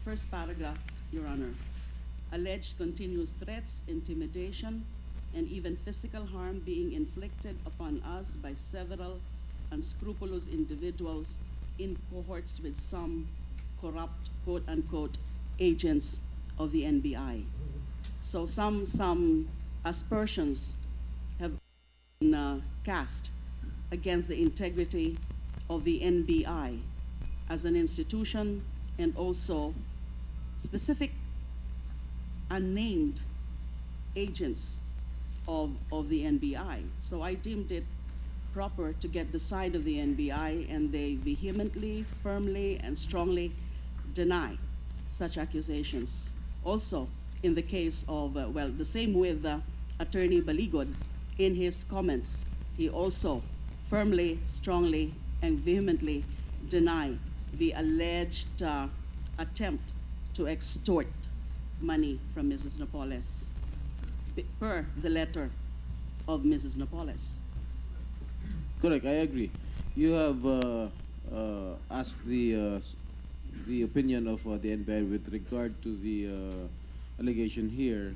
first paragraph, Your Honor. Alleged continuous threats, intimidation, and even physical harm being inflicted upon us by several unscrupulous individuals in cohorts with some corrupt, quote-unquote, agents of the NBI. So some aspersions have been cast against the integrity of the NBI as an institution, and also specific unnamed agents of the NBI. So I deemed it proper to get the side of the NBI, and they vehemently, firmly, and strongly deny such accusations. Also, in the case of, well, the same with Attorney Baligod, in his comments, he also firmly, strongly, and vehemently deny the alleged attempt to extort money from Mrs. Napoles, per the letter of Mrs. Napoles. Correct, I agree. You have asked the opinion of the NBI with regard to the allegation here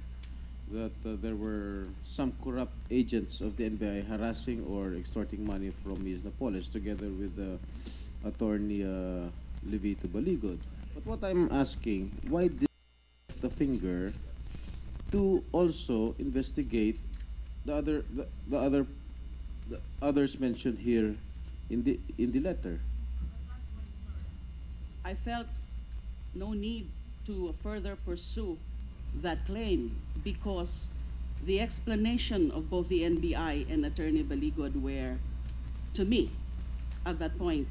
that there were some corrupt agents of the NBI harassing or extorting money from Ms. Napoles together with Attorney Levito Baligod. But what I'm asking, why did the finger to also investigate the others mentioned here in the letter? I felt no need to further pursue that claim because the explanation of both the NBI and Attorney Baligod were, to me, at that point,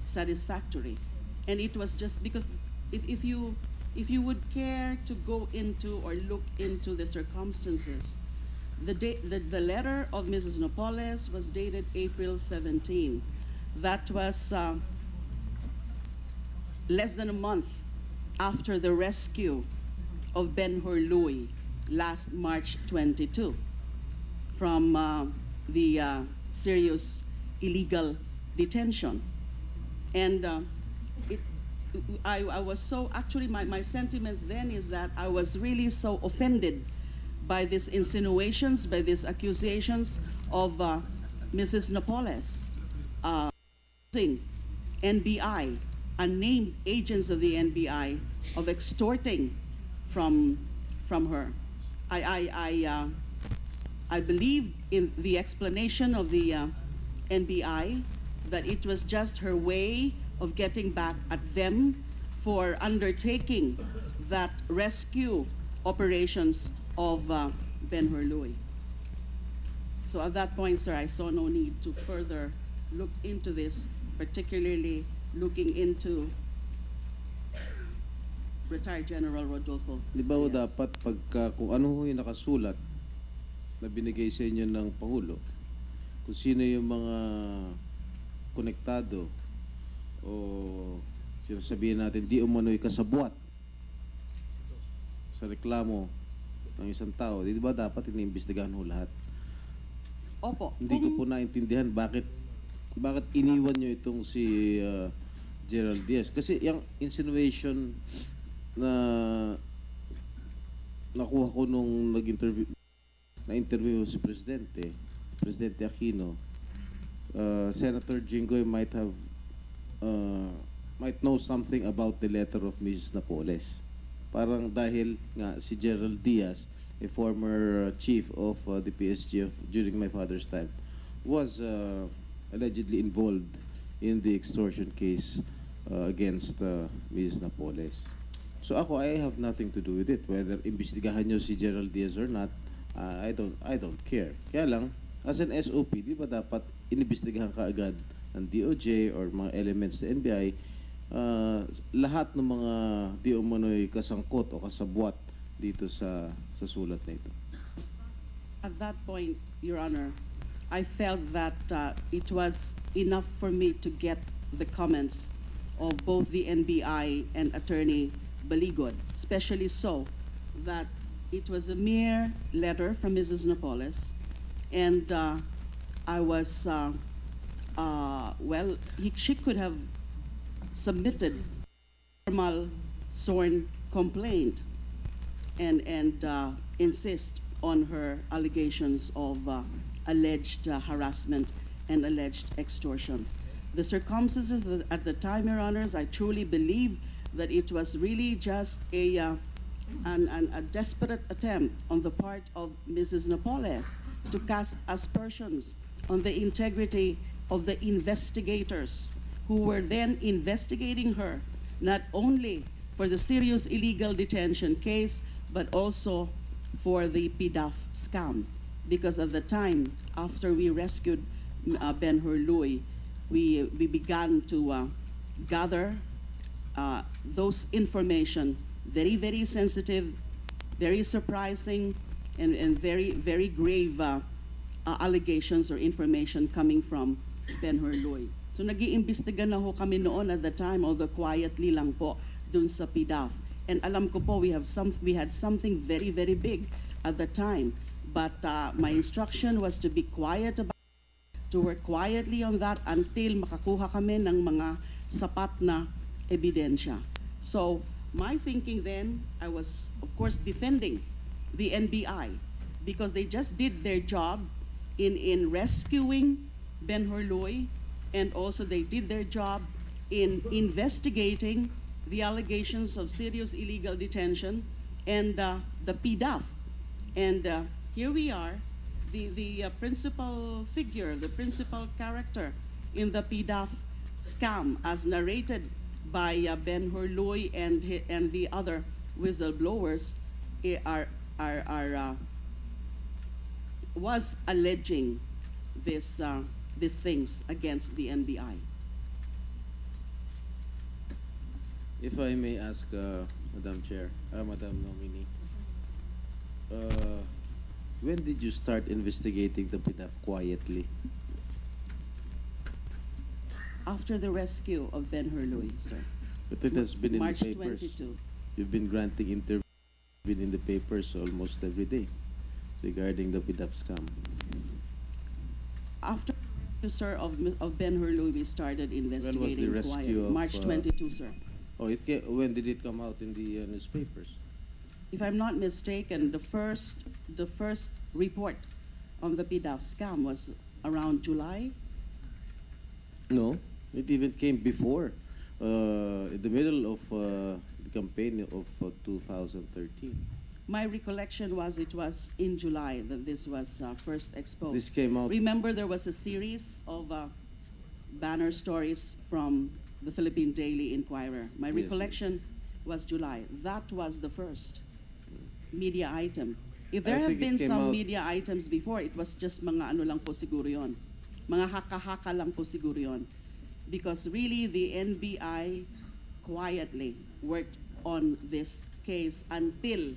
satisfactory. And it was just because if you would care to go into or look into the circumstances, the letter of Mrs. Napoles was dated April 17. That was less than a month after the rescue of Ben-Hur Louis last March 22 from the serious illegal detention. And I was so, actually my sentiments then is that I was really so offended by these insinuations, by these accusations of Mrs. Napoles using NBI, unnamed agents of the NBI, of extorting from her. I believe in the explanation of the NBI that it was just her way of getting back at them for undertaking that rescue operations of Ben-Hur Louis. So at that point, sir, I saw no need to further look into this, particularly looking into retired General Rodolfo. Di ba ho dapat pagka kung ano ho yung nakasulat na binigay sa inyo ng Pangulo, kung sino yung mga konektado o sinasabihin natin di umano'y kasabwat sa reklamo ng isang tao, di ba dapat iniimbestigahan ho lahat? Opo. Hindi ko po naintindihan bakit iniwan nyo itong si Gerald Diaz. Kasi yung insinuation na nakuha ko nung na-interview si Presidente Aquino, Senator Jinggoy might know something about the letter of Mrs. Napoles. Parang dahil nga si Gerald Diaz, a former chief of the PSG during my father's time, was allegedly involved in the extortion case against Mrs. Napoles. So ako, I have nothing to do with it. Whether imbestigahan nyo si Gerald Diaz or not, I don't care. Kaya lang, as an SOP, di ba dapat inimbestigahan ka agad ng DOJ or mga elements sa NBI lahat ng mga di umano'y kasangkot o kasabwat dito sa sulat na ito? At that point, Your Honor, I felt that it was enough for me to get the comments of both the NBI and Attorney Baligod, especially so that it was a mere letter from Mrs. Napoles, and I was, well, she could have submitted formal sworn complaint and insist on her allegations of alleged harassment and alleged extortion. The circumstances at the time, Your Honors, I truly believe that it was really just a desperate attempt on the part of Mrs. Napoles to cast aspersions on the integrity of the investigators who were then investigating her, not only for the serious illegal detention case, but also for the PDAF scam. Because at the time, after we rescued Ben Hurluy, we began to gather those information, very, very sensitive, very surprising, and very, very grave allegations or information coming from Ben Hurluy. So nag-iimbestiga na ho kami noon at the time, although quietly lang po, dun sa PDAF. And alam ko po, we had something very, very big at the time. But my instruction was to be quiet about it, to work quietly on that until makakuha kami ng mga sapat na ebidensya. So my thinking then, I was of course defending the NBI because they just did their job in rescuing Ben Hurluy, and also they did their job in investigating the allegations of serious illegal detention and the PDAF. And here we are, the principal figure, the principal character in the PDAF scam, as narrated by Ben Hurluy and the other whistleblowers, was alleging these things against the NBI. If I may ask, Madam Chair, Madam Nominee, when did you start investigating the PDAF quietly? After the rescue of Ben Hurluy, sir. But it has been in March the papers. 22. You've been granting interviews in the papers almost every day regarding the PDAF scam. After the rescue, sir, of Ben Hurluy, we started investigating rescue quietly. of, March 22, sir. Oh, when did it come out in the newspapers? If I'm not mistaken, the first report on the PDAF scam was around July. No, it even came before, in the middle of the campaign of 2013. My recollection was it was in July that this was first exposed. This came out. Remember, there was a series of banner stories from the Philippine Daily Inquirer. My Yes, recollection was July. That was the first media item. If there I have think it been came some out- media items before, it was just mga ano lang po siguro yon. Mga haka-haka lang po siguro yon. Because really, the NBI quietly worked on this case until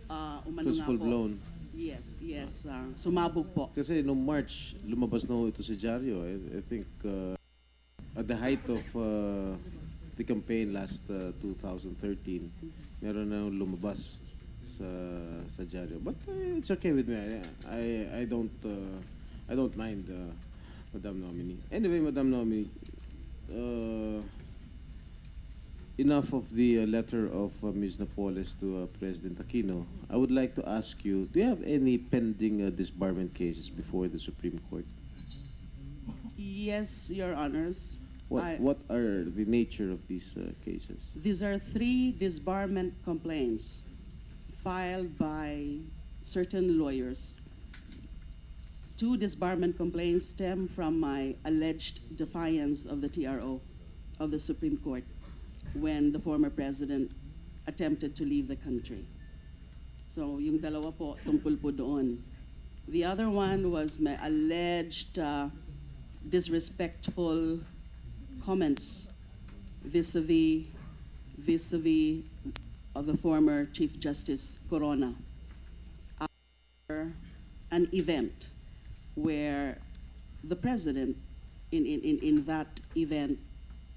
It was full blown. Yes, sumabog po. Kasi noong March, lumabas na ho ito si Diaryo. I think at the height of the campaign last 2013, meron na lumabas sa Diaryo. But it's okay with me. I don't mind, Madam Nominee. Anyway, Madam Nominee, enough of the letter of Ms. Napoles to President Aquino. I would like to ask you, do you have any pending disbarment cases before the Supreme Court? Yes, Your Honors. What are the nature of these cases? These are 3 disbarment complaints filed by certain lawyers. 2 disbarment complaints stem from my alleged defiance of the TRO of the Supreme Court when the former president attempted to leave the country. So yung dalawa po tungkol po doon. The other one was my alleged disrespectful comments vis-a-vis of the former Chief Justice Corona after an event where the president in that event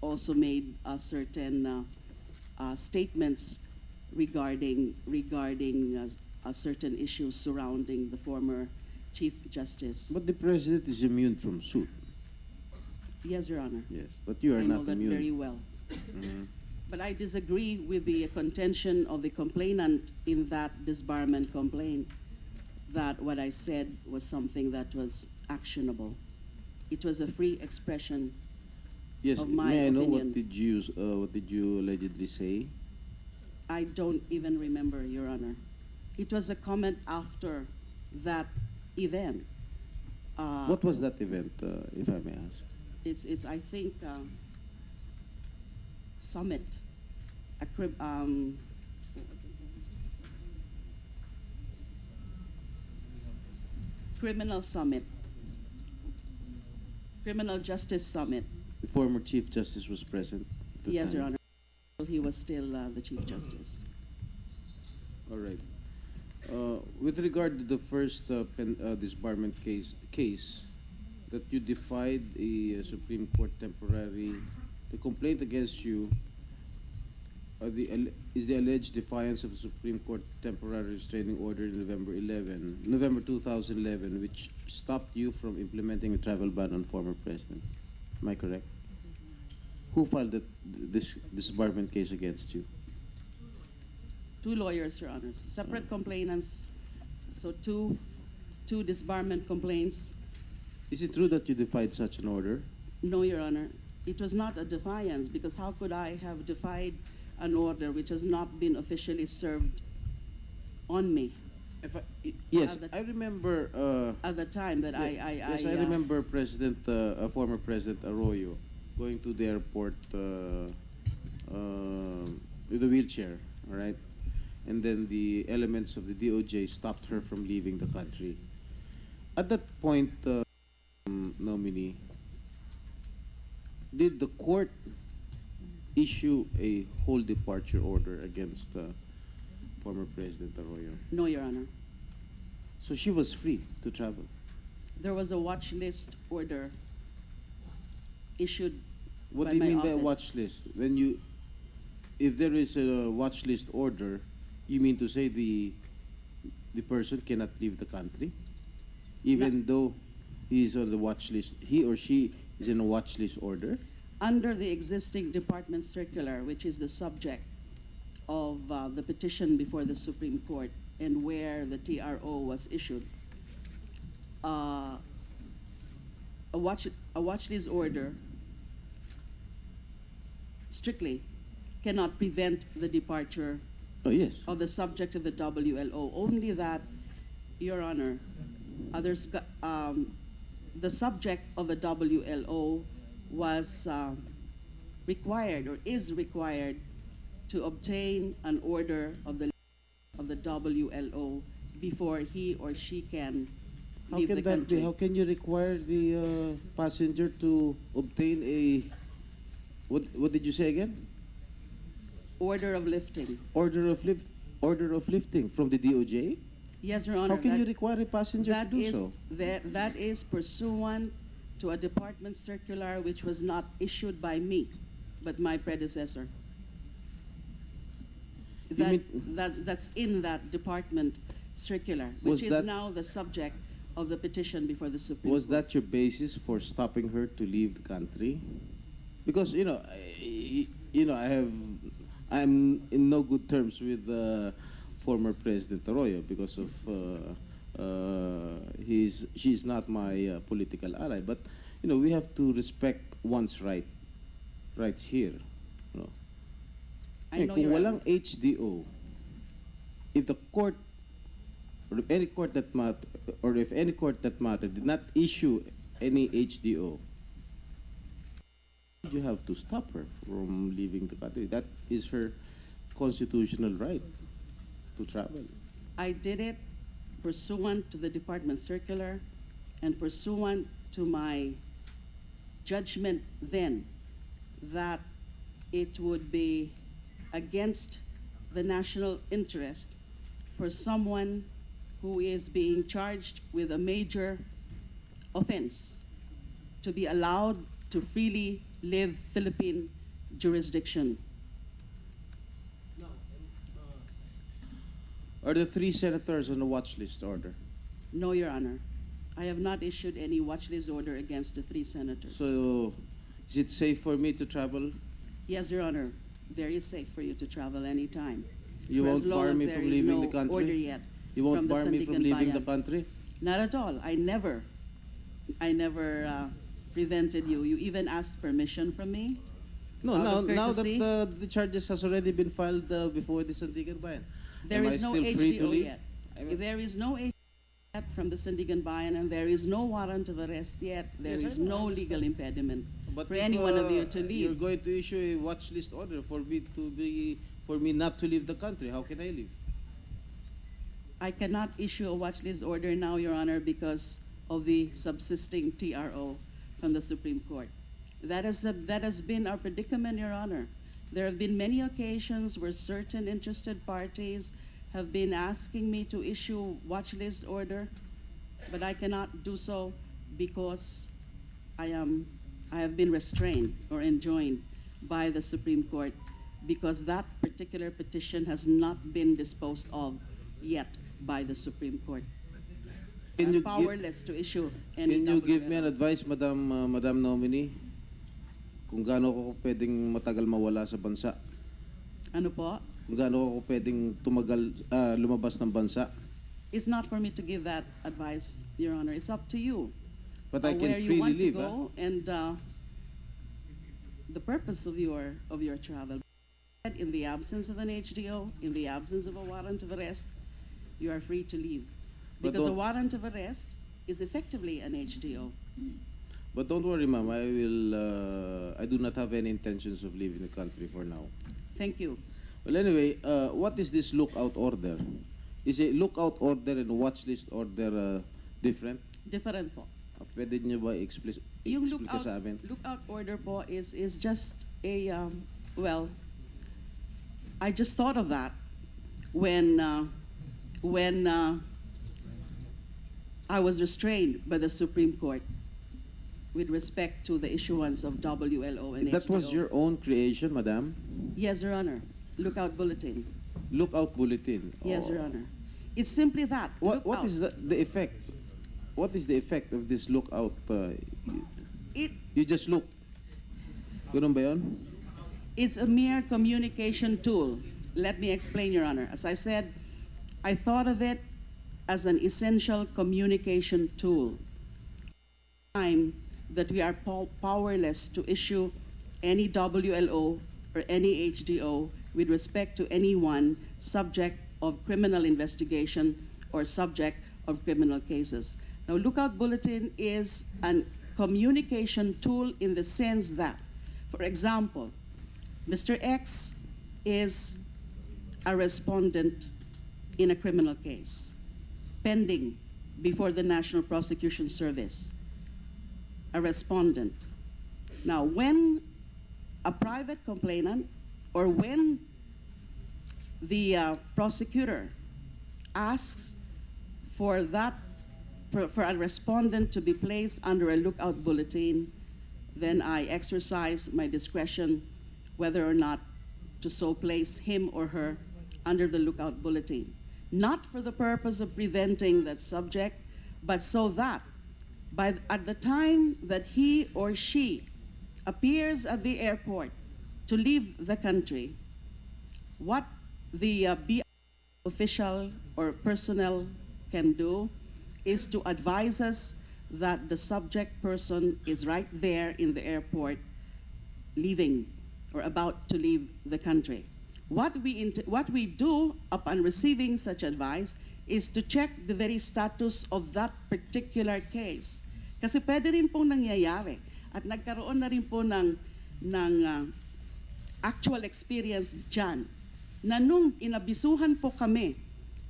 also made certain statements regarding certain issues surrounding the former Chief Justice. But the President is immune from suit. Yes, Your Honor. Yes, but you are I know not that immune. very well. Mhm. But I disagree with the contention of the complainant in that disbarment complaint that what I said was something that was actionable. It was a free expression Yes, of my may I know opinion. what did you allegedly say? I don't even remember, Your Honor. It was a comment after that event. What was that event, if I may ask? It's I think, summit, a criminal summit, criminal justice summit. The former Chief Justice was present at the Yes, Your time. Honor. He was still the Chief Justice. All right. With regard to the first disbarment case that you defied a Supreme Court temporary, the complaint against you is the alleged defiance of the Supreme Court temporary restraining order in November 2011, which stopped you from implementing a travel ban on former president. Am I correct? Who filed this disbarment case against you? Two lawyers, Your Honors, separate complainants. So two disbarment complaints. Is it true that you defied such an order? No, Your Honor. It was not a defiance, because how could I have defied an order which has not been officially served on me Yes, At the- I remember. at the time that Yes, I remember former President Arroyo going to the airport with a wheelchair, all right? And then the elements of the DOJ stopped her from leaving the country. At that point, nominee, did the court issue a whole departure order against former President Arroyo? No, Your Honor. So she was free to travel. There was a watch list order issued What by do you my mean by a office. watch list? If there is a watch list order, you mean to say the person cannot leave the country, even though he is on the watch list, he or she is in a watch list order? Under the existing department circular, which is the subject of the petition before the Supreme Court and where the TRO was issued, a watch list order strictly cannot prevent the departure Oh, yes. of the subject of the WLO. Only that, Your Honor, the subject of the WLO was required or is required to obtain an order of the WLO before he or she can How leave can the that country. be? How can you require the passenger to obtain a what did you say again? Order of lifting. Order of lifting from the DOJ? Yes, Your Honor. How can you require a passenger to do so? That is pursuant to a department circular which was not issued by me, but my predecessor. You That's in that department circular, Was which is that- now the subject of the petition before the Supreme Was Court. that your basis for stopping her to leave the country? Because I'm in no good terms with former President Arroyo because of she's not my political ally. But we have to respect one's rights here. No. I know Kung Your walang Honor. HDO, if the court or if any court that matter did not issue any HDO, you have to stop her from leaving the country. That is her constitutional right to travel. I did it pursuant to the department circular and pursuant to my judgment then that it would be against the national interest for someone who is being charged with a major offense to be allowed to freely live Philippine jurisdiction. Are the 3 senators on the watch list order? No, Your Honor. I have not issued any watch list order against the 3 senators. So, is it safe for me to travel? Yes, Your Honor. very safe for you to travel anytime. You For as won't long bar as me there from is leaving no the country? order yet You won't from the bar me from leaving the Sandigan Bayan. country? Not at all. I never prevented you. You even asked permission from me. No, Out now, of now that courtesy? the charges has already been filed before the Sandigan Bayan. There Am is I no still free to HDO leave? yet. I mean- There is no HDO yet from the Sandigan Bayan, and there is no warrant of arrest yet. There Yes, I is know, I no understand. legal impediment But for if, any one of you to You're leave. going to issue a watch list order for me not to leave the country. How can I leave? I cannot issue a watch list order now, Your Honor, because of the subsisting TRO from the Supreme Court. That has been our predicament, Your Honor. There have been many occasions where certain interested parties have been asking me to issue watch list order, but I cannot do so because I have been restrained or enjoined by the Supreme Court because that particular petition has not been disposed of yet by the Supreme Court. Can I'm you powerless to issue any Can you give me an WLO. advice, Madam Nominee? Kung gaano ako pwedeng matagal mawala sa bansa? Ano po? Kung gaano ako pwedeng lumabas ng bansa? It's not for me to give that advice, Your Honor. It's up to you. But I Where can you freely want leave, to go and the purpose of your travel. In the absence of an HDO, in the absence of a warrant of arrest, you are free to leave. But Because a don't- warrant of arrest is effectively an HDO. But don't worry, ma'am. I do not have any intentions of leaving the country for now. Thank you. Well, anyway, what is this lookout order? Is a lookout order and watch list order different? Different po. Pwede niyo ba explain Yung sa amin? lookout order po is just a, well, I just thought of that when I was restrained by the Supreme Court with respect to the issuance of WLO and That was HDO. your own creation, madam? Yes, Your Honor. Lookout bulletin. Lookout bulletin. Yes, Oh. Your Honor. It's simply that. What lookout. is the effect? What is the effect of this lookout? It You just look. Ganun ba yun? It's a mere communication tool. Let me explain, Your Honor. As I said, I thought of it as an essential communication tool. Time that we are powerless to issue any WLO or any HDO with respect to anyone subject of criminal investigation or subject of criminal cases. Now, Lookout Bulletin is a communication tool in the sense that, for example, Mr. X is a respondent in a criminal case pending before the National Prosecution Service, a respondent. Now, when a private complainant or when the prosecutor asks for a respondent to be placed under a lookout bulletin, then I exercise my discretion whether or not to so place him or her under the lookout bulletin. Not for the purpose of preventing that subject, but so that at the time that he or she appears at the airport to leave the country, what the BI official or personnel can do is to advise us that the subject person is right there in the airport leaving or about to leave the country. What we do upon receiving such advice is to check the very status of that particular case. Kasi pwede rin pong nangyayari at nagkaroon na rin po ng actual experience dyan na nung inabisuhan po kami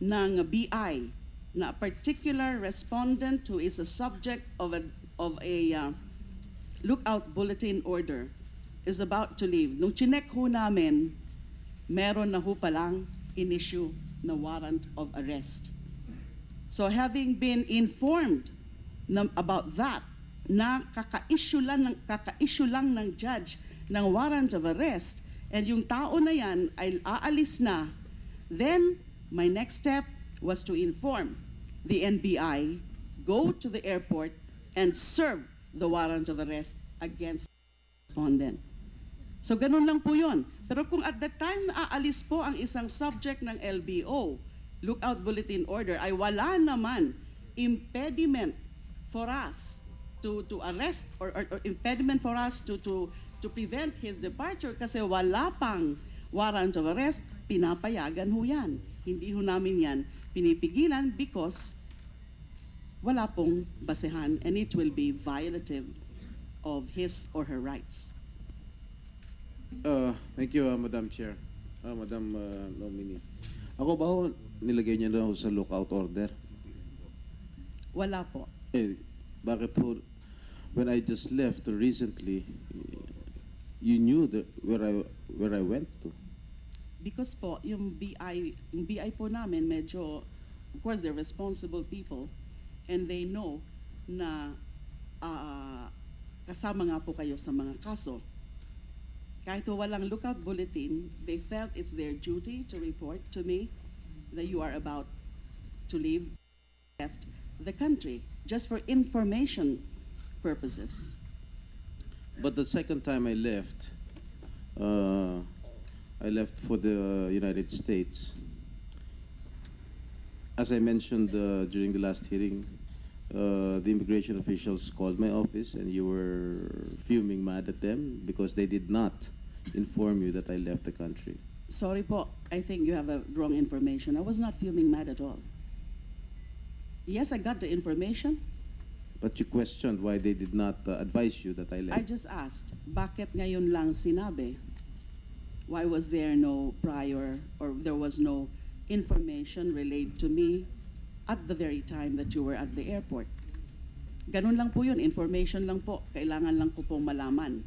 ng BI na a particular respondent who is a subject of a lookout bulletin order is about to leave. Nung chinek ho namin, meron na ho palang in-issue na warrant of arrest. So having been informed about that, na kaka-issue lang ng judge ng warrant of arrest, and yung tao na yan ay aalis na, then my next step was to inform the NBI, go to the airport, and serve the warrant of arrest against the respondent. So ganun lang po yun. Pero kung at that time na aalis po ang isang subject ng LBO, Lookout Bulletin Order, ay wala naman impediment for us to arrest or impediment for us to prevent his departure kasi wala pang warrant of arrest, pinapayagan ho yan. Hindi ho namin yan pinipigilan because wala pong basehan and it will be violative of his or her rights. Thank you, Madam Chair. Madam Nominee. Ako ba ho, nilagay niya na ho sa lookout order? Wala po. Bakit ho, when I just left recently, you knew where I went to? Because po, yung BI po namin medyo, of course, they're responsible people and they know na kasama nga po kayo sa mga kaso. Kahit walang lookout bulletin, they felt it's their duty to report to me that you are about to leave, left the country, just for information purposes. But the second time I left for the United States. As I mentioned during the last hearing, the immigration officials called my office and you were fuming mad at them because they did not inform you that I left the country. Sorry po, I think you have a wrong information. I was not fuming mad at all. Yes, I got the information. But you questioned why they did not advise you that I left. I just asked, bakit ngayon lang sinabi? Why was there no prior or there was no information relayed to me at the very time that you were at the airport? Ganun lang po yun, information lang po. Kailangan lang ko pong malaman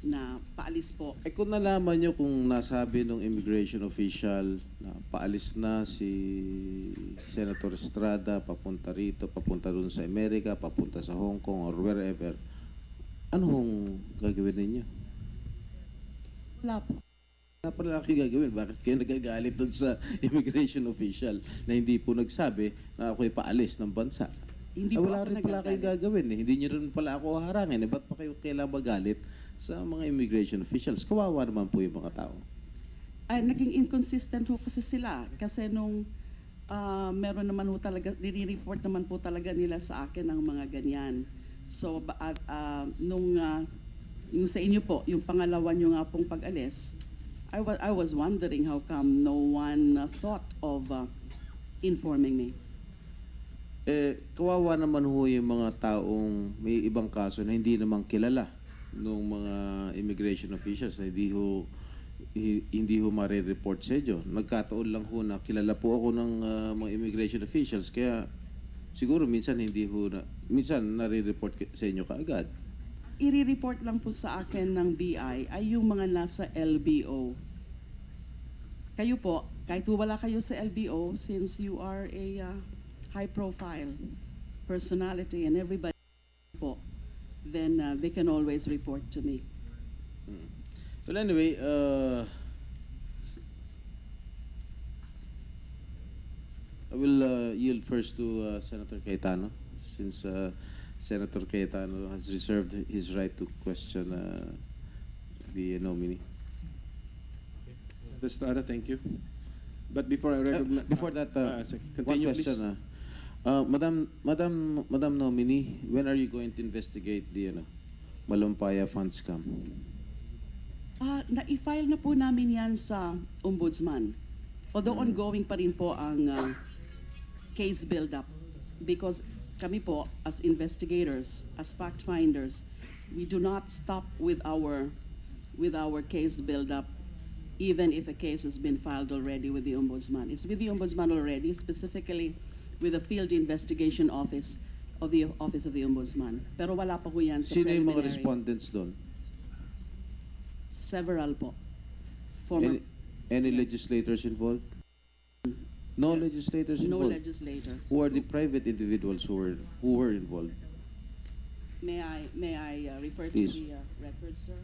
na paalis po. Kung nalaman nyo kung nasabi ng immigration official na paalis na si Senator Estrada, papunta rito, papunta dun sa Amerika, papunta sa Hong Kong or wherever, anong gagawin ninyo? Wala po. Wala pala kayo gagawin. Bakit kayo nagagalit dun sa immigration official na hindi po nagsabi na ako'y paalis ng bansa? Hindi po wala ako rin pala kayo gagawin. Hindi nyo rin pala ako harangin. Ba't pa kayo kailangan magalit sa mga immigration officials? Kawawa naman po yung mga tao. Naging inconsistent ho kasi sila. Kasi nung meron naman ho talaga, nire-report naman po talaga nila sa akin ang mga ganyan. So, yung sa inyo po, yung pangalawa nyo nga pong pag-alis, I was wondering how come no one thought of informing me. Kawawa naman ho yung mga taong may ibang kaso na hindi naman kilala ng mga immigration officials na hindi ho ma-report sa inyo. Nagkataon lang ho na kilala po ako ng mga immigration officials kaya siguro minsan minsan nare-report sa inyo kaagad. I-report lang po sa akin ng BI ay yung mga nasa LBO. Kayo po, kahit wala kayo sa LBO, since you are a high-profile personality and everybody po, then they can always report to me. Well, anyway, I will yield first to Senator Cayetano, since Senator Cayetano has reserved his right to question the nominee. Mr. Estrada, thank you. But before I recognize... Before that, continue, one question. Madam Nominee, when are you going to investigate the Malumpaya fund scam? Na-file na po namin yan sa Ombudsman. Although ongoing pa rin po ang case build-up. Because kami po, as investigators, as fact-finders, we do not stop with our case build-up even if a case has been filed already with the Ombudsman. It's with the Ombudsman already, specifically with the Field Investigation Office of the Office of the Ombudsman. Pero wala pa po yan sa Sino yung mga preliminary. respondents doon? Several po. Any legislators involved? No legislators No involved? legislator. Who are the private individuals who were involved? May I refer to Please. the record, sir?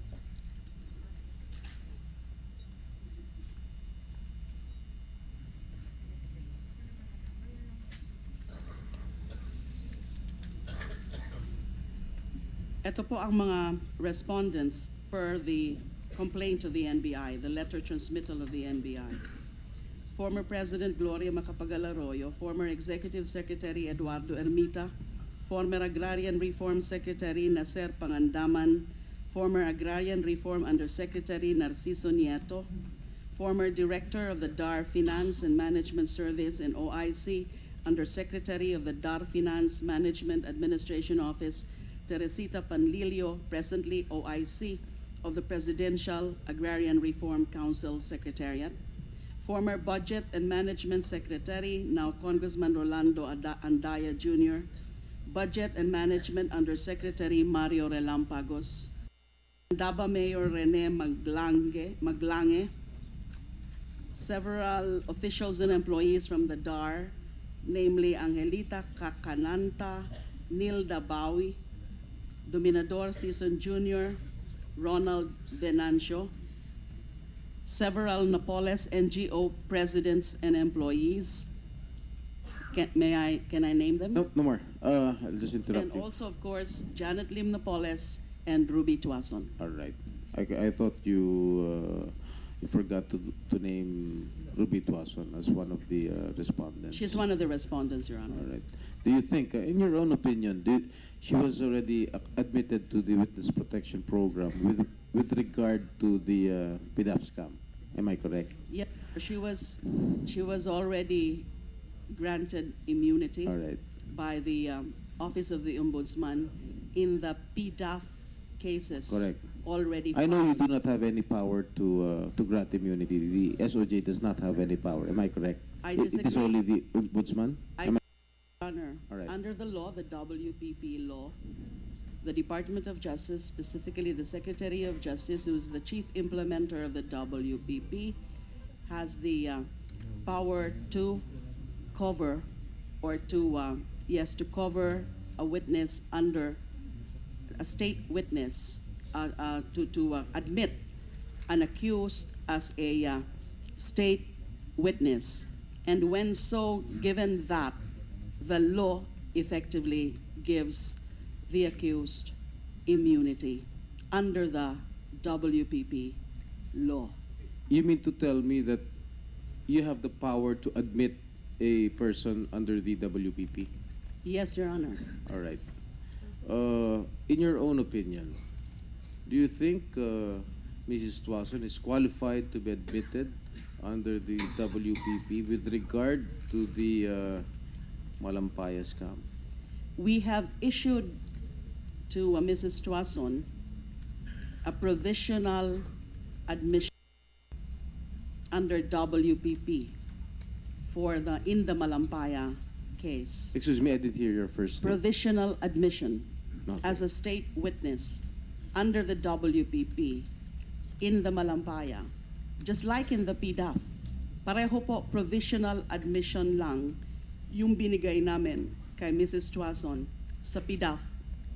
Ito po ang mga respondents per the complaint to the NBI, the letter transmittal of the NBI. Former President Gloria Macapagal Arroyo, former Executive Secretary Eduardo Ermita, former Agrarian Reform Secretary Nacer Pangandaman, former Agrarian Reform Undersecretary Narciso Nieto, former Director of the DAR Finance and Management Service and OIC, Undersecretary of the DAR Finance Management Administration Office, Teresita Panlilio, presently OIC of the Presidential Agrarian Reform Council Secretariat, former Budget and Management Secretary, now Congressman Rolando Andaya Jr., Budget and Management Undersecretary Mario Relampagos, Daba Mayor Rene Maglange, several officials and employees from the DAR, namely Angelita Cacananta, Nilda Bawi, Dominador Season Jr., Ronald Venancio, several Napoles NGO presidents and employees. Can I name them? No, no more. I'll just interrupt And you. also, of course, Janet Lim Napoles and Ruby Tuason. All right. I thought you forgot to name Ruby Tuason as one of the respondents. She's one of the respondents, Your Honor. All right. Do you think, in your own opinion, she was already admitted to the Witness Protection Program with regard to the PDAF scam? Am I correct? Yes, she was already granted immunity All right. by the Office of the Ombudsman in the PDAF cases. Correct. Already I know you filed. do not have any power to grant immunity. The SOJ does not have any power. Am I correct? I It is disagree. only the Ombudsman? Am Honor, All right. under the law, the WPP law, the Department of Justice, specifically the Secretary of Justice, who is the chief implementer of the WPP, has the power to cover or to cover a witness under a state witness to admit an accused as a state witness, and when so given that the law effectively gives the accused immunity under the WPP law. You mean to tell me that you have the power to admit a person under the WPP? Yes, Your Honor. All right. In your own opinion, do you think Mrs. Tuason is qualified to be admitted under the WPP with regard to the Malampaya scam? We have issued to Mrs. Tuason a provisional admission under WPP in the Malampaya case. Excuse me, I didn't hear your first name. Provisional admission Okay. as a state witness under the WPP in the Malampaya, just like in the PDAF. Pareho po, provisional admission lang yung binigay namin kay Mrs. Tuason sa PDAF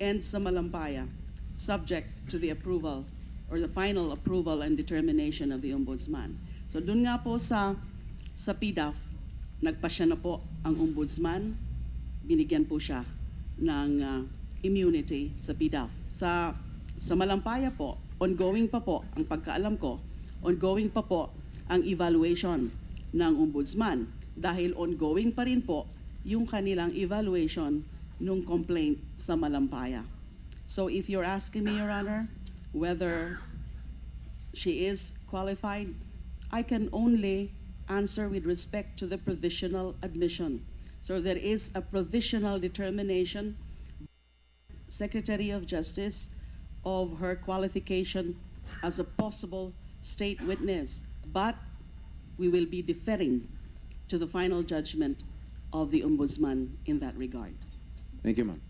and sa Malampaya, subject to the approval or the final approval and determination of the Ombudsman. So dun nga po sa PDAF, nagpasya na po ang Ombudsman, binigyan po siya ng immunity sa PDAF. Sa Malampaya po, ongoing pa po, ang pagkaalam ko, ongoing pa po ang evaluation ng Ombudsman dahil ongoing pa rin po yung kanilang evaluation nung complaint sa Malampaya. So if you're asking me, Your Honor, whether she is qualified, I can only answer with respect to the provisional admission. So there is a provisional determination, Secretary of Justice, of her qualification as a possible state witness, but we will be deferring to the final judgment of the Ombudsman in that regard. Thank you, ma'am.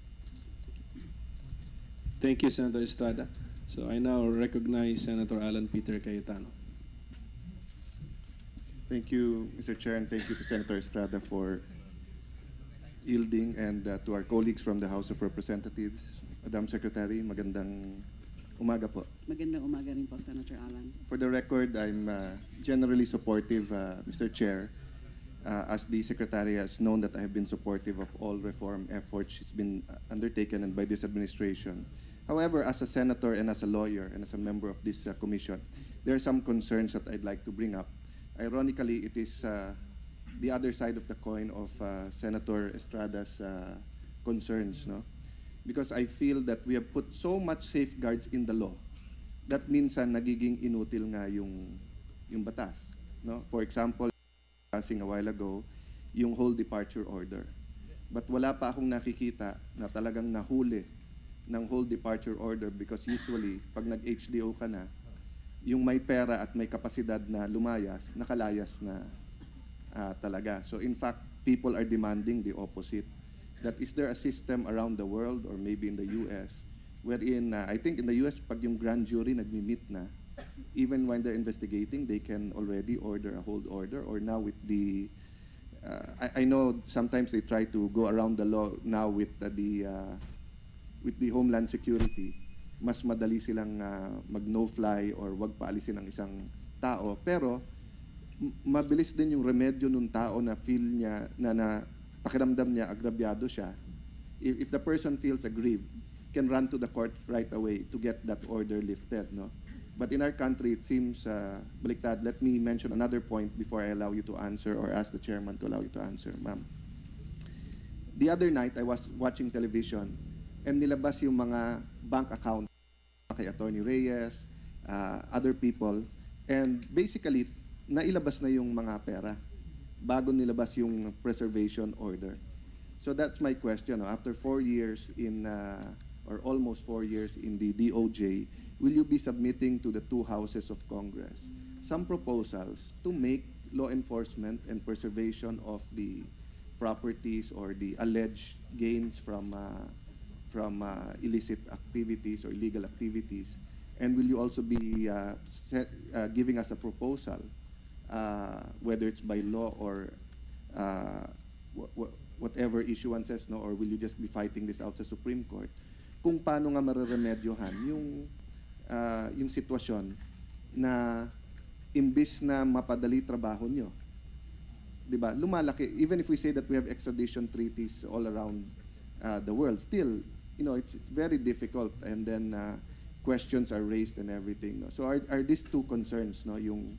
Thank you, Senator Estrada. So I now recognize Senator Alan Peter Cayetano. Thank you, Mr. Chair, and thank you to Senator Estrada for yielding, and to our colleagues from the House of Representatives. Madam Secretary, magandang umaga po. Magandang umaga rin po, Senator Alan. For the record, I'm generally supportive, Mr. Chair. As the Secretary has known that I have been supportive of all reform efforts she's been undertaken and by this administration. However, as a senator and as a lawyer and as a member of this commission, there are some concerns that I'd like to bring up. Ironically, it is the other side of the coin of Senator Estrada's concerns, no? Because I feel that we have put so much safeguards in the law that minsan nagiging inutil nga yung batas, no? For example, passing a while ago, yung whole departure order. But wala pa akong nakikita na talagang nahuli ng whole departure order because usually, pag nag-HDO ka na, yung may pera at may kapasidad na lumayas, nakalayas na talaga. So in fact, people are demanding the opposite. That is there a system around the world or maybe in the US wherein, I think in the US, pag yung grand jury nagmi-meet na, even when they're investigating, they can already order a hold order, or now with the I know sometimes they try to go around the law now with the Homeland Security. Mas madali silang mag-no-fly or wag paalisin ng isang tao. Pero mabilis din yung remedyo ng tao na feel niya, na pakiramdam niya, agrabyado siya. If the person feels aggrieved, can run to the court right away to get that order lifted, no? But in our country, it seems baliktad. Let me mention another point before I allow you to answer or ask the chairman to allow you to answer, ma'am. The other night, I was watching television and nilabas yung mga bank account kay Attorney Reyes, other people, and basically, nailabas na yung mga pera bago nilabas yung preservation order. So that's my question. After 4 years in, or almost 4 years in the DOJ, will you be submitting to the two houses of Congress some proposals to make law enforcement and preservation of the properties or the alleged gains from illicit activities or illegal activities? And will you also be giving us a proposal, whether it's by law or whatever issuances, no? Or will you just be fighting this out sa Supreme Court? Kung paano nga mareremedyohan yung sitwasyon na imbis na mapadali trabaho nyo, di ba? Lumalaki, even if we say that we have extradition treaties all around the world, still, it's very difficult, and then questions are raised and everything. No? So are these two concerns, no? Yung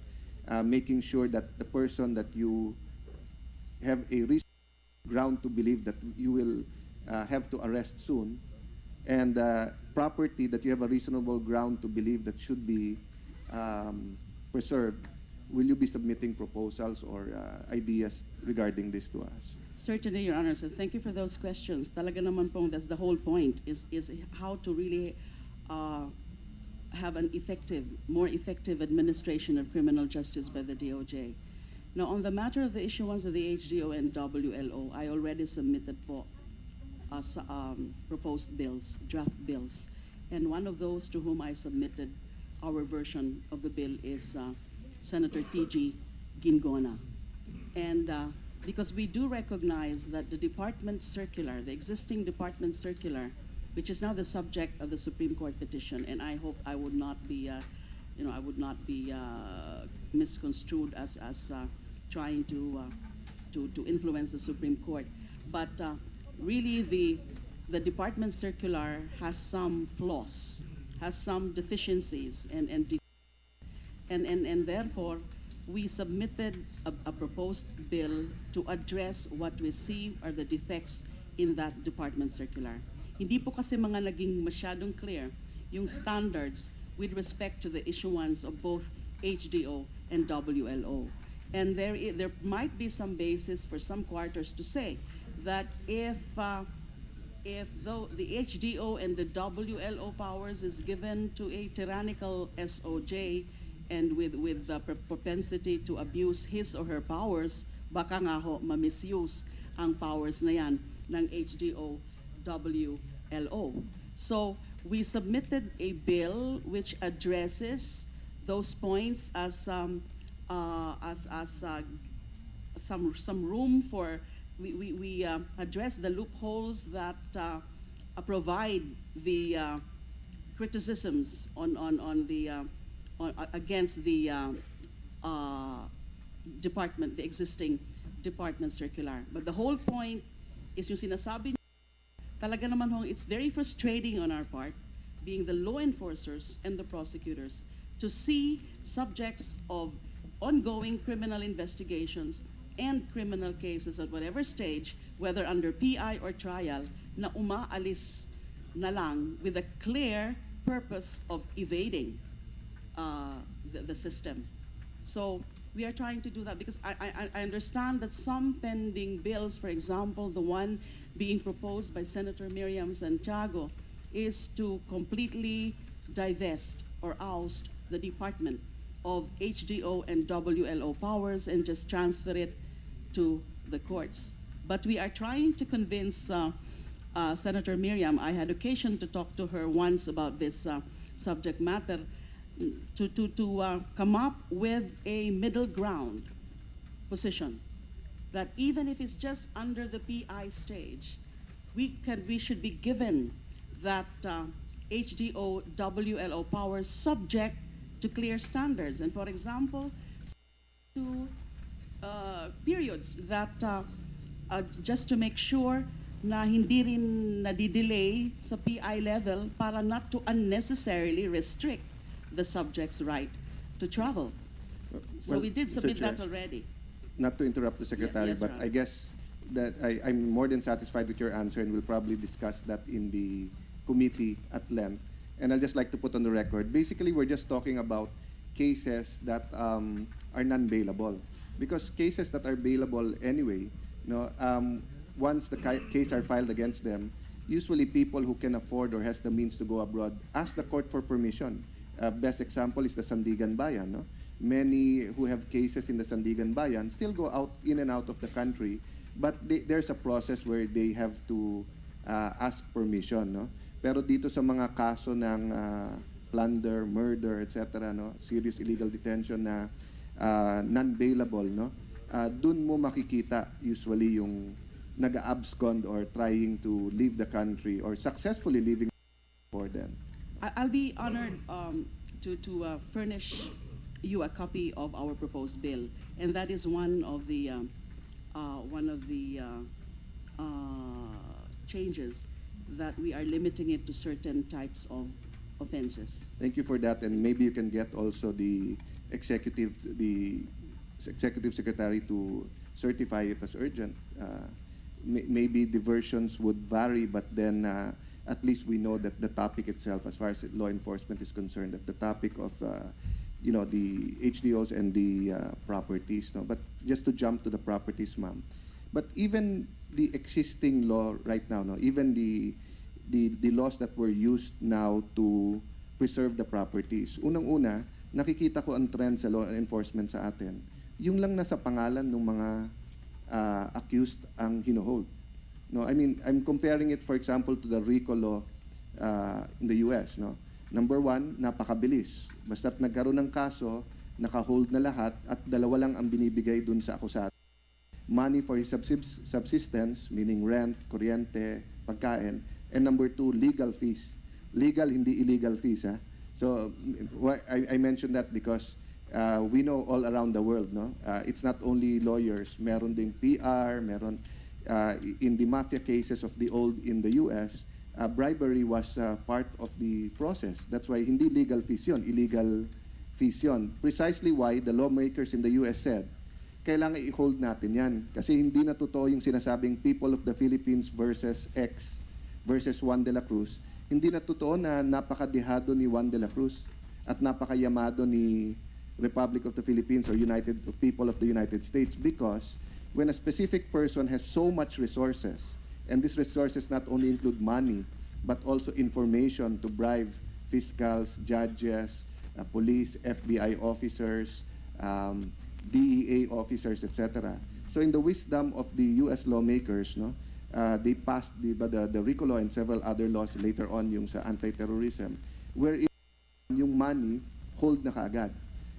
making sure that the person that you have a reasonable ground to believe that you will have to arrest soon, and property that you have a reasonable ground to believe that should be preserved, will you be submitting proposals or ideas regarding this to us? Certainly, Your Honor. So thank you for those questions. Talaga naman pong that's the whole point, is how to really have an more effective administration of criminal justice by the DOJ. Now, on the matter of the issuance of the HDO and WLO, I already submitted po proposed bills, draft bills. And one of those to whom I submitted our version of the bill is Senator T.G. Gingona. And because we do recognize that the department circular, the existing department circular, which is now the subject of the Supreme Court petition, and I hope I would not be, misconstrued as trying to influence the Supreme Court, but really the department circular has some flaws, has some deficiencies, and therefore we submitted a proposed bill to address what we see are the defects in that department circular. Hindi po kasi mga naging masyadong clear yung standards with respect to the issuance of both HDO and WLO. And there might be some basis for some quarters to say that if though the HDO and the WLO powers is given to a tyrannical SOJ and with the propensity to abuse his or her powers, baka nga ho ma-misuse ang powers na yan ng HDO, WLO. So we submitted a bill which addresses those points as some room for we address the loopholes that provide the criticisms against the department, the existing department circular. But the whole point is yung sinasabi niyo, talaga naman hong it's very frustrating on our part being the law enforcers and the prosecutors, to see subjects of ongoing criminal investigations and criminal cases at whatever stage, whether under PI or trial, na umaalis na lang with a clear purpose of evading the system. So we are trying to do that because I understand that some pending bills, for example, the one being proposed by Senator Miriam Santiago, is to completely divest or oust the Department of HDO and WLO powers and just transfer it to the courts. But we are trying to convince Senator Miriam. I had occasion to talk to her once about this subject matter, to come up with a middle ground position, that even if it's just under the PI stage, we should be given that HDO WLO powers subject to clear standards. And for example, to periods that just to make sure na hindi rin nadidelay sa PI level para not to unnecessarily restrict the subject's right to travel. So Well, we did Mr. submit Chair, that already. Not to interrupt the Secretary, yes, but Ram. I guess that I'm more than satisfied with your answer, and we'll probably discuss that in the committee at length. And I'd just like to put on the record, basically we're just talking about cases that are non-bailable. Because cases that are bailable anyway, once the case are filed against them, usually people who can afford or has the means to go abroad ask the court for permission. Best example is the Sandigan Bayan. No? Many who have cases in the Sandigan Bayan still go out in and out of the country, but there's a process where they have to ask permission. No? Pero dito sa mga kaso ng plunder, murder, etc., no? Serious illegal detention na non-bailable, no? Dun mo makikita usually yung nag-abscond or trying to leave the country or successfully leaving for them. I'll be honored to furnish you a copy of our proposed bill, and that is one of the changes that we are limiting it to certain types of offenses. Thank you for that, and maybe you can get also the executive secretary to certify it as urgent. Maybe the versions would vary, but then at least we know that the topic itself, as far as law enforcement is concerned, that the topic of the HDOs and the properties. No? But just to jump to the properties, ma'am. But even the existing law right now, no? Even the laws that were used now to preserve the properties. Unang-una, nakikita ko ang trend sa law enforcement sa atin. Yung lang nasa pangalan ng mga accused ang hinohold. No, I mean, I'm comparing it, for example, to the RICO law in the US. No? Number one, napakabilis. Basta't nagkaroon ng kaso, nakahold na lahat at dalawa lang ang binibigay dun sa akusado. Money for his subsistence, meaning rent, kuryente, pagkain. And number two, legal fees. Legal, hindi illegal fees. Ha? So I mentioned that because we know all around the world, no? It's not only lawyers. Meron ding PR, meron in the mafia cases of the old in the US, bribery was part of the process. That's why hindi legal fees yun, illegal fees yun. Precisely why the lawmakers in the US said, kailangan i-hold natin yan. Kasi hindi na totoo yung sinasabing people of the Philippines versus X versus Juan de la Cruz. Hindi na totoo na napakadehado ni Juan de la Cruz at napakayamado ni Republic of the Philippines or United People of the United States, because when a specific person has so much resources, and these resources not only include money, but also information to bribe fiscals, judges, police, FBI officers, DEA officers, etc. So in the wisdom of the U.S. lawmakers, no, they passed the RICO law and several other laws later on yung sa anti-terrorism, wherein yung money hold na kaagad.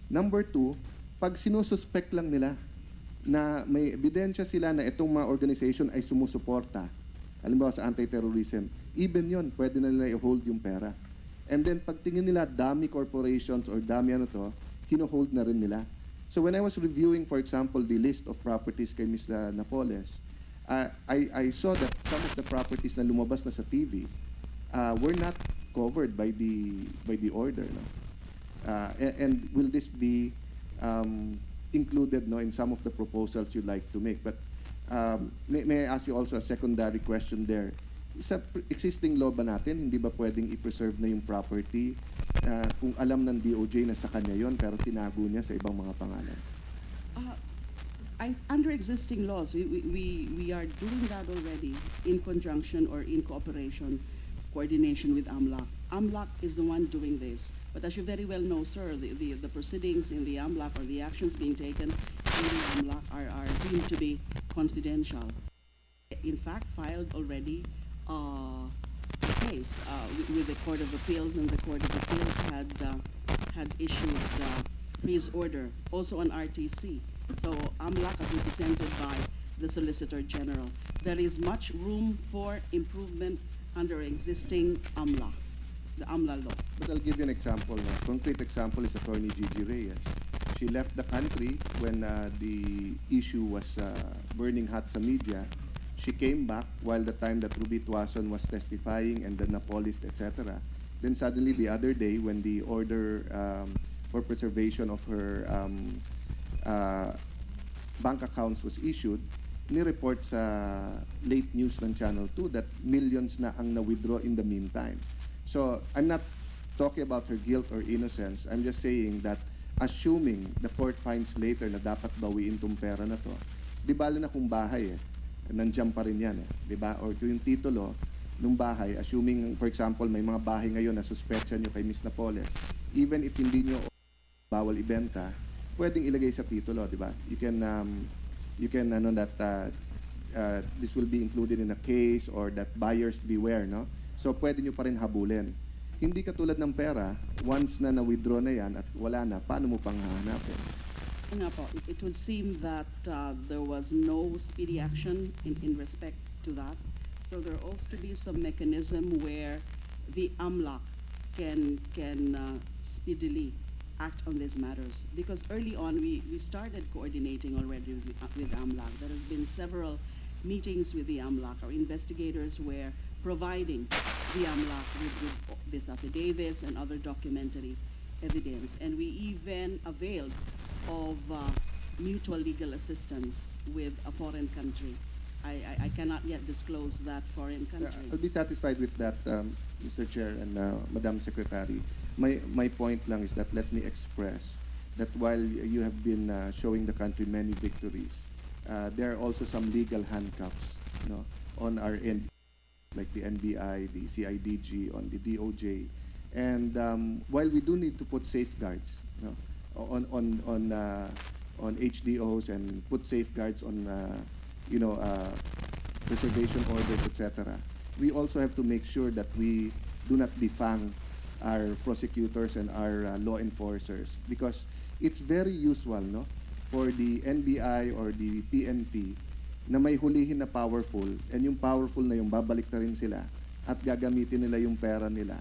Number two, pag sinususpect lang nila na may ebidensya sila na itong mga organization ay sumusuporta, halimbawa sa anti-terrorism, even yon pwede na nila i-hold yung pera. And then pag tingin nila dami corporations or dami ano to, hino-hold na rin nila. So when I was reviewing, for example, the list of properties kay Ms. Napoles, I saw that some of the properties na lumabas na sa TV were not covered by the order. No? And will this be included, no, in some of the proposals you'd like to make? But may I ask you also a secondary question there? Sa existing law ba natin, hindi ba pwedeng i-preserve na yung property kung alam ng DOJ na sa kanya yon pero tinago niya sa ibang mga pangalan? Under existing laws, we are doing that already in conjunction or in cooperation, coordination with AMLAC. AMLAC is the one doing this. But as you very well know, sir, the proceedings in the AMLAC or the actions being taken in the AMLAC are deemed to be confidential. In fact, filed already a case with the Court of Appeals, and the Court of Appeals had issued freeze order, also on RTC. So AMLAC is represented by the Solicitor General. There is much room for improvement under existing AMLA, the AMLA law. But I'll give you an example. A concrete example is Attorney Gigi Reyes. She left the country when the issue was burning hot sa media. She came back while the time that Ruby Tuason was testifying and the Napolis, etc. Then suddenly the other day when the order for preservation of her bank accounts was issued, ni-report sa late news ng Channel 2 that millions na ang na-withdraw in the meantime. So I'm not talking about her guilt or innocence. I'm just saying that assuming the court finds later na dapat bawiin tong pera na to, di bala na kung bahay nandiyan pa rin yan di ba? Or yung titulo ng bahay, assuming for example may mga bahay ngayon na suspetsya nyo kay Miss Napoles, even if hindi nyo bawal ibenta, pwedeng ilagay sa titulo, di ba? You can ano that this will be included in a case or that buyers beware, no? So pwede nyo pa rin habulin. Hindi katulad ng pera, once na na-withdraw na yan at wala na, paano mo pang hahanapin? Nga po, it would seem that there was no speedy action in respect to that. So there ought to be some mechanism where the AMLAC can speedily act on these matters. Because early on, we started coordinating already with AMLAC. There has been several meetings with the AMLAC. Our investigators were providing the AMLAC with these affidavits and other documentary evidence. And we even availed of mutual legal assistance with a foreign country. I cannot yet disclose that foreign country. I'll be satisfied with that, Mr. Chair and Madam Secretary. My point lang is that let me express that while you have been showing the country many victories, there are also some legal handcuffs, on our end, like the NBI, the CIDG, on the DOJ, and while we do need to put safeguards, on HDOs and put safeguards on preservation orders, etc. We also have to make sure that we do not defang our prosecutors and our law enforcers, because it's very usual, for the NBI or the PNP na may hulihin na powerful, and yung powerful na yung babalik na rin sila at gagamitin nila yung pera nila,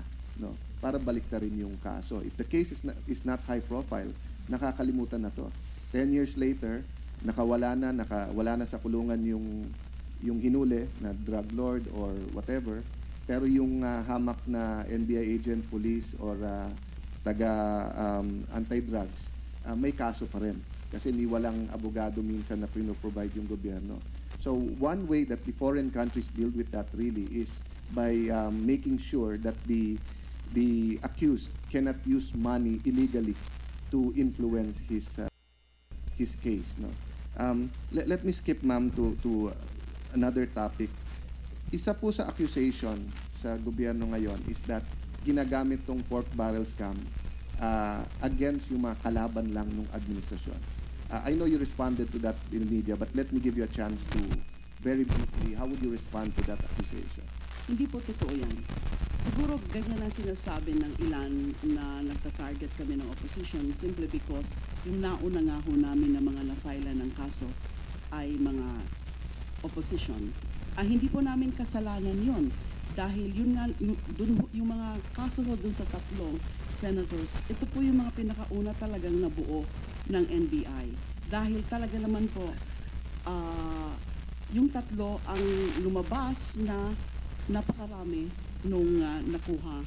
para balik na rin yung kaso. If the case is not high profile, nakakalimutan na to. 10 years later, wala na sa kulungan yung hinuli na drug lord or whatever, pero yung hamak na NBI agent, police, or anti-drugs, may kaso pa rin. Kasi walang abogado minsan na provide yung gobyerno. So one way that the foreign countries deal with that really is by making sure that the accused cannot use money illegally to influence his case. Let me skip, ma'am, to another topic. Isa po sa accusation sa gobyerno ngayon is that ginagamit tong pork barrel scam against yung mga kalaban lang ng administrasyon. I know you responded to that in the media, but let me give you a chance to, very briefly, how would you respond to that accusation? Hindi po totoo yan. Siguro ganyan ang sinasabi ng ilan na nagta-target kami ng opposition simply because yung nauna nga ho namin na mga na-file ng kaso ay mga opposition. Hindi po namin kasalanan yon dahil yun nga, yung mga kaso ho dun sa tatlong senators, ito po yung mga pinakauna talagang nabuo ng NBI. Dahil talaga naman po, yung tatlo ang lumabas na napakarami nung nakuha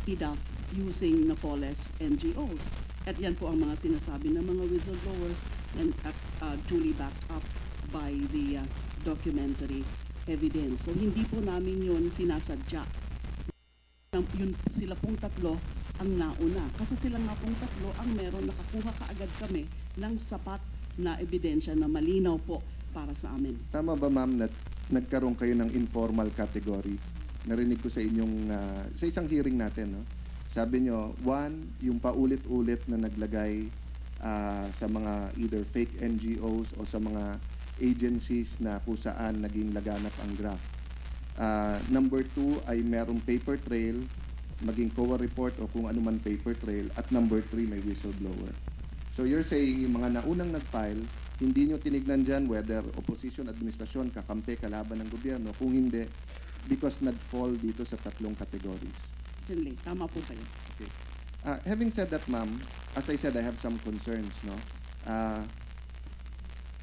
PDAF using Napoles NGOs. At yan po ang mga sinasabi ng mga whistleblowers and duly backed up by the documentary evidence. So hindi po namin yun sinasadya. Yun, sila pong tatlo ang nauna. Kasi sila nga pong tatlo ang meron, nakakuha kaagad kami ng sapat na ebidensya na malinaw po para sa amin. Tama ba, ma'am, na nagkaroon kayo ng informal category? Narinig ko sa inyong, sa isang hearing natin, no? Sabi nyo, one, yung paulit-ulit na naglagay sa mga either fake NGOs o sa mga agencies na kung saan naging laganap ang graph. Number two ay merong paper trail, maging COA report o kung ano man paper trail. At number three, may whistleblower. So you're saying yung mga naunang nag-file, hindi nyo tinignan dyan whether opposition, administrasyon, kakampi, kalaban ng gobyerno. Kung hindi, because nag-fall dito sa tatlong categories. Generally, tama po kayo. Okay. Having said that, ma'am, as I said, I have some concerns, no?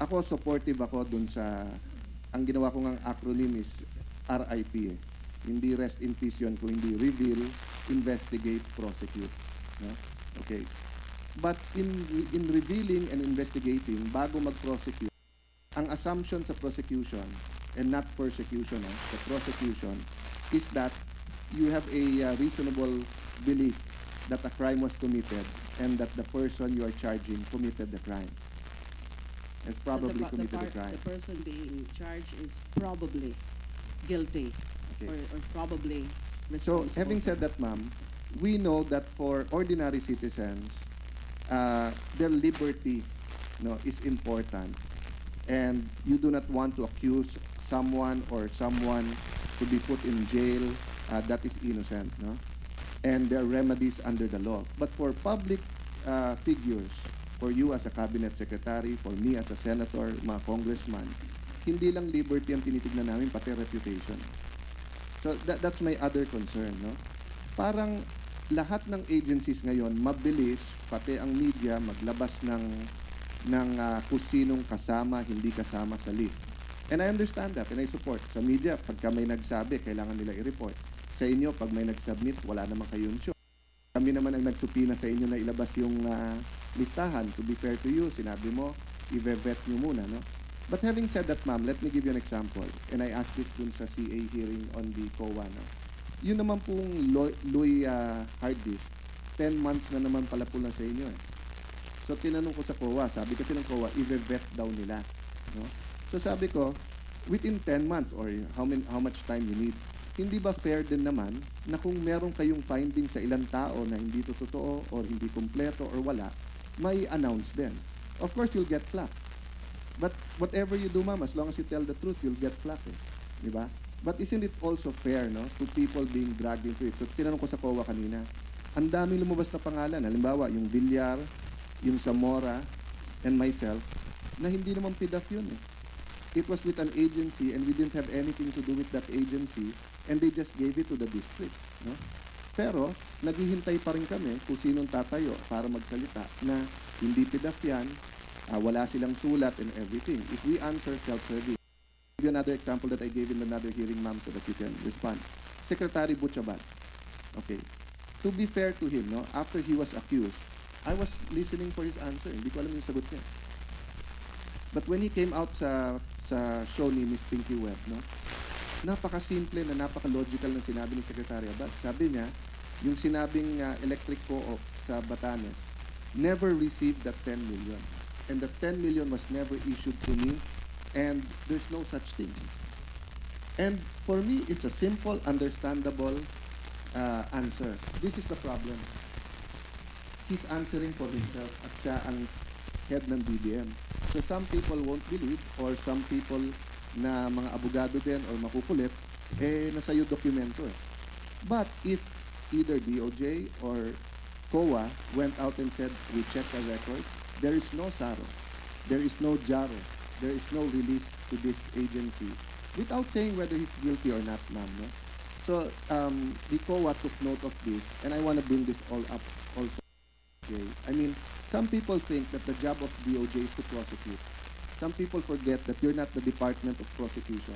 Ako, supportive ako dun sa, ang ginawa ko ngang acronym is RIP, eh. Hindi rest in peace yun, kung hindi reveal, investigate, prosecute. No? Okay. But in revealing and investigating, bago mag-prosecute, ang assumption sa prosecution, and not persecution, the prosecution, is that you have a reasonable belief that a crime was committed and that the person you are charging committed the crime. Has probably committed the crime. The person being charged is probably guilty, Okay. or probably So, responsible. having said that, ma'am, we know that for ordinary citizens, their liberty, is important, and you do not want to accuse someone or someone to be put in jail that is innocent, no? And there are remedies under the law. But for public figures, for you as a cabinet secretary, for me as a senator, mga congressman, hindi lang liberty ang tinitignan namin, pati reputation. So that's my other concern, no? Parang lahat ng agencies ngayon mabilis, pati ang media maglabas ng kung sinong kasama, hindi kasama sa list. And I understand that and I support. Sa media, pagka may nagsabi, kailangan nila i-report. Sa inyo, pag may nag-submit, wala naman kayong show. Kami naman ang nagsupina sa inyo na ilabas yung listahan. To be fair to you, sinabi mo, i-vet nyo muna, no? But having said that, ma'am, let me give you an example. And I asked this dun sa CA hearing on the COA, no? Yun naman pong Louis hard disk, 10 months na naman pala po na sa inyo, eh. So, tinanong ko sa COA, sabi kasi ng COA, i-vet daw nila, no? So, sabi ko, within 10 months or how much time you need, hindi ba fair din naman na kung meron kayong finding sa ilang tao na hindi to totoo or hindi kompleto or wala, may announce din. Of course, you'll get flack. But whatever you do, ma'am, as long as you tell the truth, you'll get flack, eh. Di ba? But isn't it also fair, no, to people being dragged into it? So, tinanong ko sa COA kanina, ang daming lumabas na pangalan. Halimbawa, yung Villar, yung Zamora, and myself, na hindi naman PDAF yun, eh. It was with an agency and we didn't have anything to do with that agency and they just gave it to the district, no? Pero, naghihintay pa rin kami kung sinong tatayo para magsalita na hindi PDAF yan, wala silang sulat and everything. If we answer self-serving, I'll give you another example that I gave in another hearing, ma'am, so that you can respond. Secretary Butchaban, okay. To be fair to him, no, after he was accused, I was listening for his answer. Hindi ko alam yung sagot niya. But when he came out sa show ni Miss Pinky Webb, no, napaka-simple na napaka-logical ng sinabi ni Secretary Abad. Sabi niya, yung sinabing electric co-op sa Batanes, never received that 10 million. And the 10 million was never issued to me, and there's no such thing. And for me, it's a simple, understandable answer. This is the problem. He's answering for himself at siya ang head ng BBM. So some people won't believe, or some people na mga abogado din or makukulit, nasa iyo dokumento, eh. But if either DOJ or COA went out and said, we checked the records, there is no SARO, there is no JARO, there is no release to this agency, without saying whether he's guilty or not, ma'am, no? So, the COA took note of this, and I want to bring this all up also. Okay. I mean, some people think that the job of DOJ is to prosecute. Some people forget that you're not the Department of Prosecution.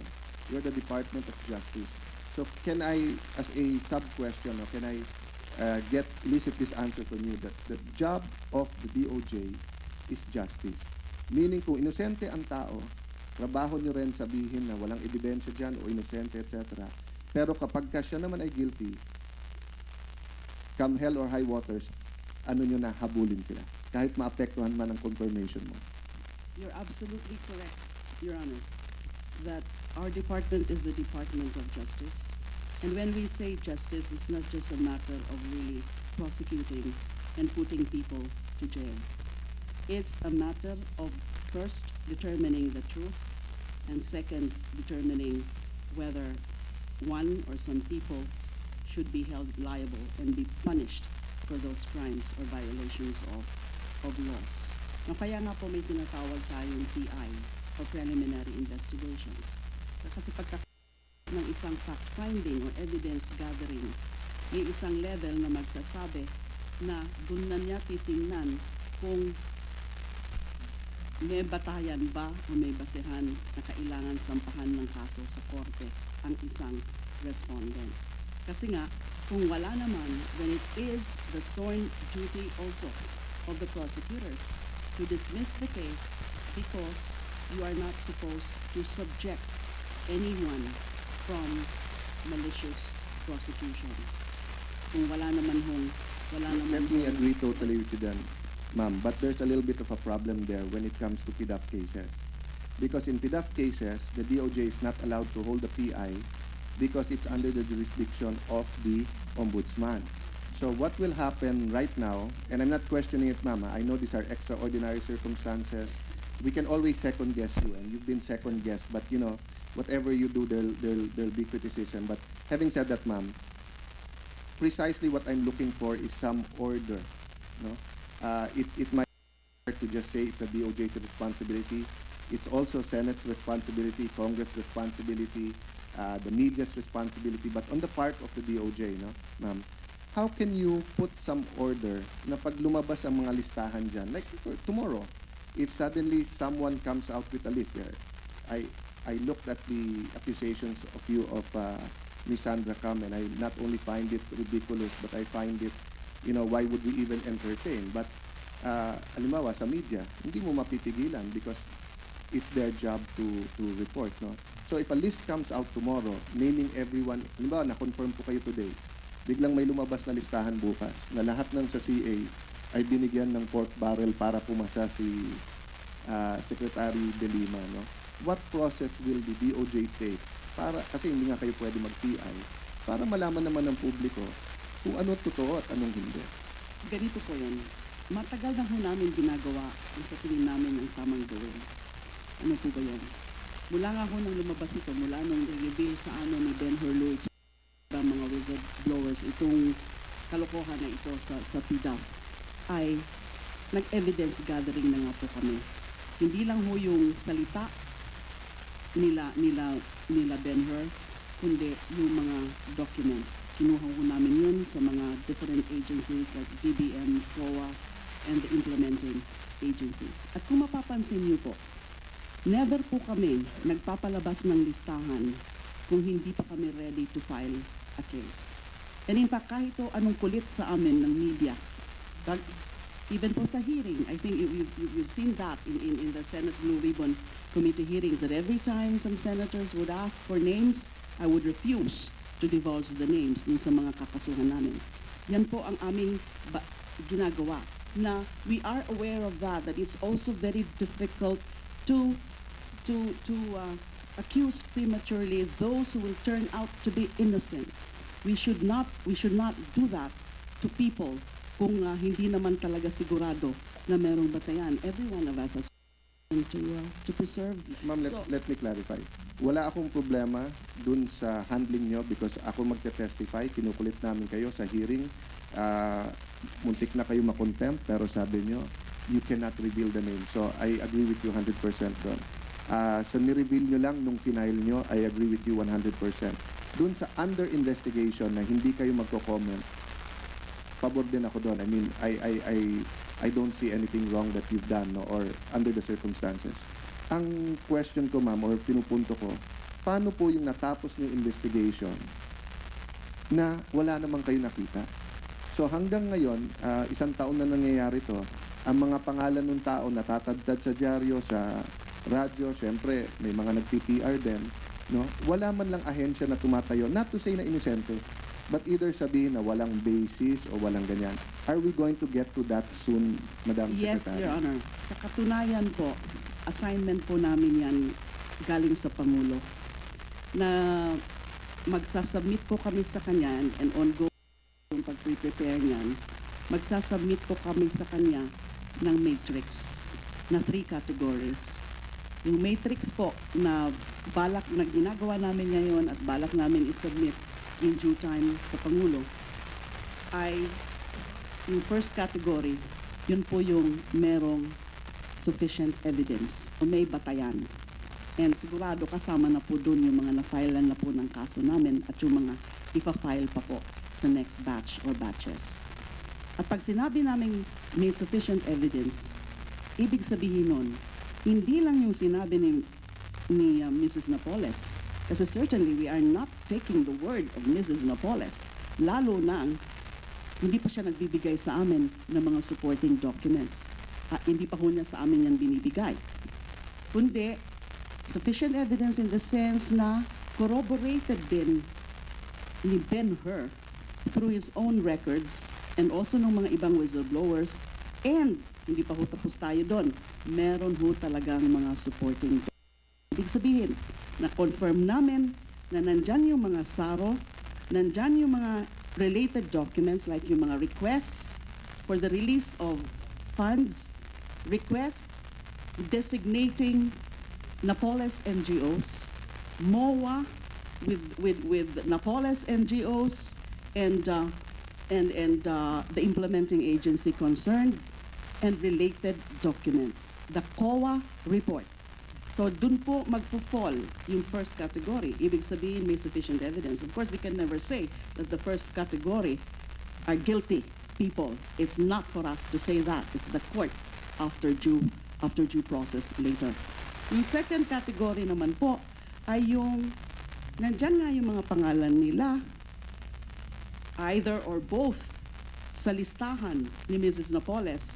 You're the Department of Justice. So can I, as a sub-question, can I elicit this answer from you that the job of the DOJ is justice. Meaning kung inosente ang tao, trabaho nyo rin sabihin na walang ebidensya dyan o inosente, etc. Pero kapag ka siya naman ay guilty, come hell or high waters, ano nyo na, habulin sila. Kahit maapektuhan man ang confirmation mo. You're absolutely correct, Your Honor, that our department is the Department of Justice. And when we say justice, it's not just a matter of really prosecuting and putting people to jail. It's a matter of first determining the truth, and second, determining whether one or some people should be held liable and be punished for those crimes or violations of laws. No, kaya nga po may tinatawag tayong PI or preliminary investigation. Kasi pagka ng isang fact-finding or evidence gathering, may isang level na magsasabi na doon na niya titingnan kung may batayan ba o may basehan na kailangan sampahan ng kaso sa korte ang isang respondent. Kasi nga, kung wala naman, then it is the sworn duty also of the prosecutors to dismiss the case because you are not supposed to subject anyone from malicious prosecution. Kung wala naman Let me agree totally with you then, ma'am. But there's a little bit of a problem there when it comes to PDAP cases. Because in PDAP cases, the DOJ is not allowed to hold the PI because it's under the jurisdiction of the ombudsman. So what will happen right now, and I'm not questioning it, ma'am. I know these are extraordinary circumstances. We can always second guess you, and you've been second guessed, but you know, whatever you do, there'll be criticism. But having said that, ma'am, precisely what I'm looking for is some order. No, it might be hard to just say it's the DOJ's responsibility. It's also Senate's responsibility, Congress' responsibility, the media's responsibility. But on the part of the DOJ, no, ma'am, how can you put some order na pag lumabas ang mga listahan dyan? Like tomorrow, if suddenly someone comes out with a list there, I looked at the accusations of you of Ms. Sandra Cam, and I not only find it ridiculous, but I find it, you know, why would we even entertain? But, halimbawa, sa media, hindi mo mapipigilan because it's their job to report, no? So if a list comes out tomorrow, naming everyone, halimbawa, na-confirm po kayo today, biglang may lumabas na listahan bukas, na lahat ng sa CA ay binigyan ng pork barrel para pumasa si Secretary De Lima, no? What process will the DOJ take para, kasi hindi nga kayo pwede mag-PI, para malaman naman ng publiko kung ano totoo at anong hindi? Ganito po yun. Matagal na ho namin ginagawa ang sa tingin namin ang tamang gawin. Ano po ba yun? Mula nga ho nang lumabas ito, mula nung i-reveal sa ano ni Ben Hurley, mga whistleblowers, itong kalokohan na ito sa PDAP, ay nag-evidence gathering na nga po kami. Hindi lang ho yung salita nila Ben-Hur, kundi yung mga documents. Kinuha ko namin yun sa mga different agencies like DBM, COA, and the implementing agencies. At kung mapapansin niyo po, never po kami nagpapalabas ng listahan kung hindi pa kami ready to file a case. And in fact, kahit o anong kulit sa amin ng media, even po sa hearing, I think you've seen that in the Senate Blue Ribbon Committee hearings, that every time some senators would ask for names, I would refuse to divulge the names dun sa mga kakasuhan namin. Yan po ang aming ginagawa. Na we are aware of that it's also very difficult to accuse prematurely those who will turn out to be innocent. We should not do that to people kung hindi naman talaga sigurado na merong batayan. Every one of us has to preserve. Ma'am, let me clarify. Wala akong problema dun sa handling nyo because ako magte-testify, kinukulit namin kayo sa hearing. Muntik na kayo makontempt, pero sabi nyo, you cannot reveal the name. So, I agree with you 100% doon. Sa ni-reveal nyo lang nung final nyo, I agree with you 100%. Doon sa under investigation na hindi kayo magko-comment, pabor din ako doon. I mean, I don't see anything wrong that you've done, no, or under the circumstances. Ang question ko, ma'am, or pinupunto ko, paano po yung natapos ng investigation na wala naman kayo nakita? So hanggang ngayon, isang taon na nangyayari to, ang mga pangalan ng tao natatagdad sa dyaryo, sa radyo, syempre may mga nag-PPR din, no? Wala man lang ahensya na tumatayo, not to say na inosente, but either sabihin na walang basis o walang ganyan. Are we going to get to that soon, Madam Yes, Secretary? Your Honor. Sa katunayan po, assignment po namin yan galing sa Pangulo na magsasubmit po kami sa kanya and ongoing yung pag-prepare niyan, magsasubmit po kami sa kanya ng matrix na 3 categories. Yung matrix po na balak na ginagawa namin ngayon at balak namin isubmit in due time sa Pangulo ay yung first category, yun po yung merong sufficient evidence o may batayan. And sigurado kasama na po dun yung mga na-filean na po ng kaso namin at yung mga ipa-file pa po sa next batch or batches. At pag sinabi namin may sufficient evidence, ibig sabihin nun, hindi lang yung sinabi ni Mrs. Napoles. Kasi certainly we are not taking the word of Mrs. Napoles, lalo na hindi pa siya nagbibigay sa amin ng mga supporting documents. Hindi pa ho niya sa amin yan binibigay. Kundi, sufficient evidence in the sense na corroborated din ni Ben-Hur through his own records and also ng mga ibang whistleblowers, and hindi pa ho tapos tayo doon, meron ho talagang mga supporting documents. Ibig sabihin, na-confirm namin na nandyan yung mga SARO, nandyan yung mga related documents like yung mga requests for the release of funds, request designating Napoles NGOs, MOA with Napoles NGOs and the implementing agency concerned, and related documents. The COA report. So dun po magpo-fall yung first category. Ibig sabihin may sufficient evidence. Of course, we can never say that the first category are guilty people. It's not for us to say that. It's the court after due process later. Yung second category naman po ay yung nandyan nga yung mga pangalan nila, either or both sa listahan ni Mrs. Napoles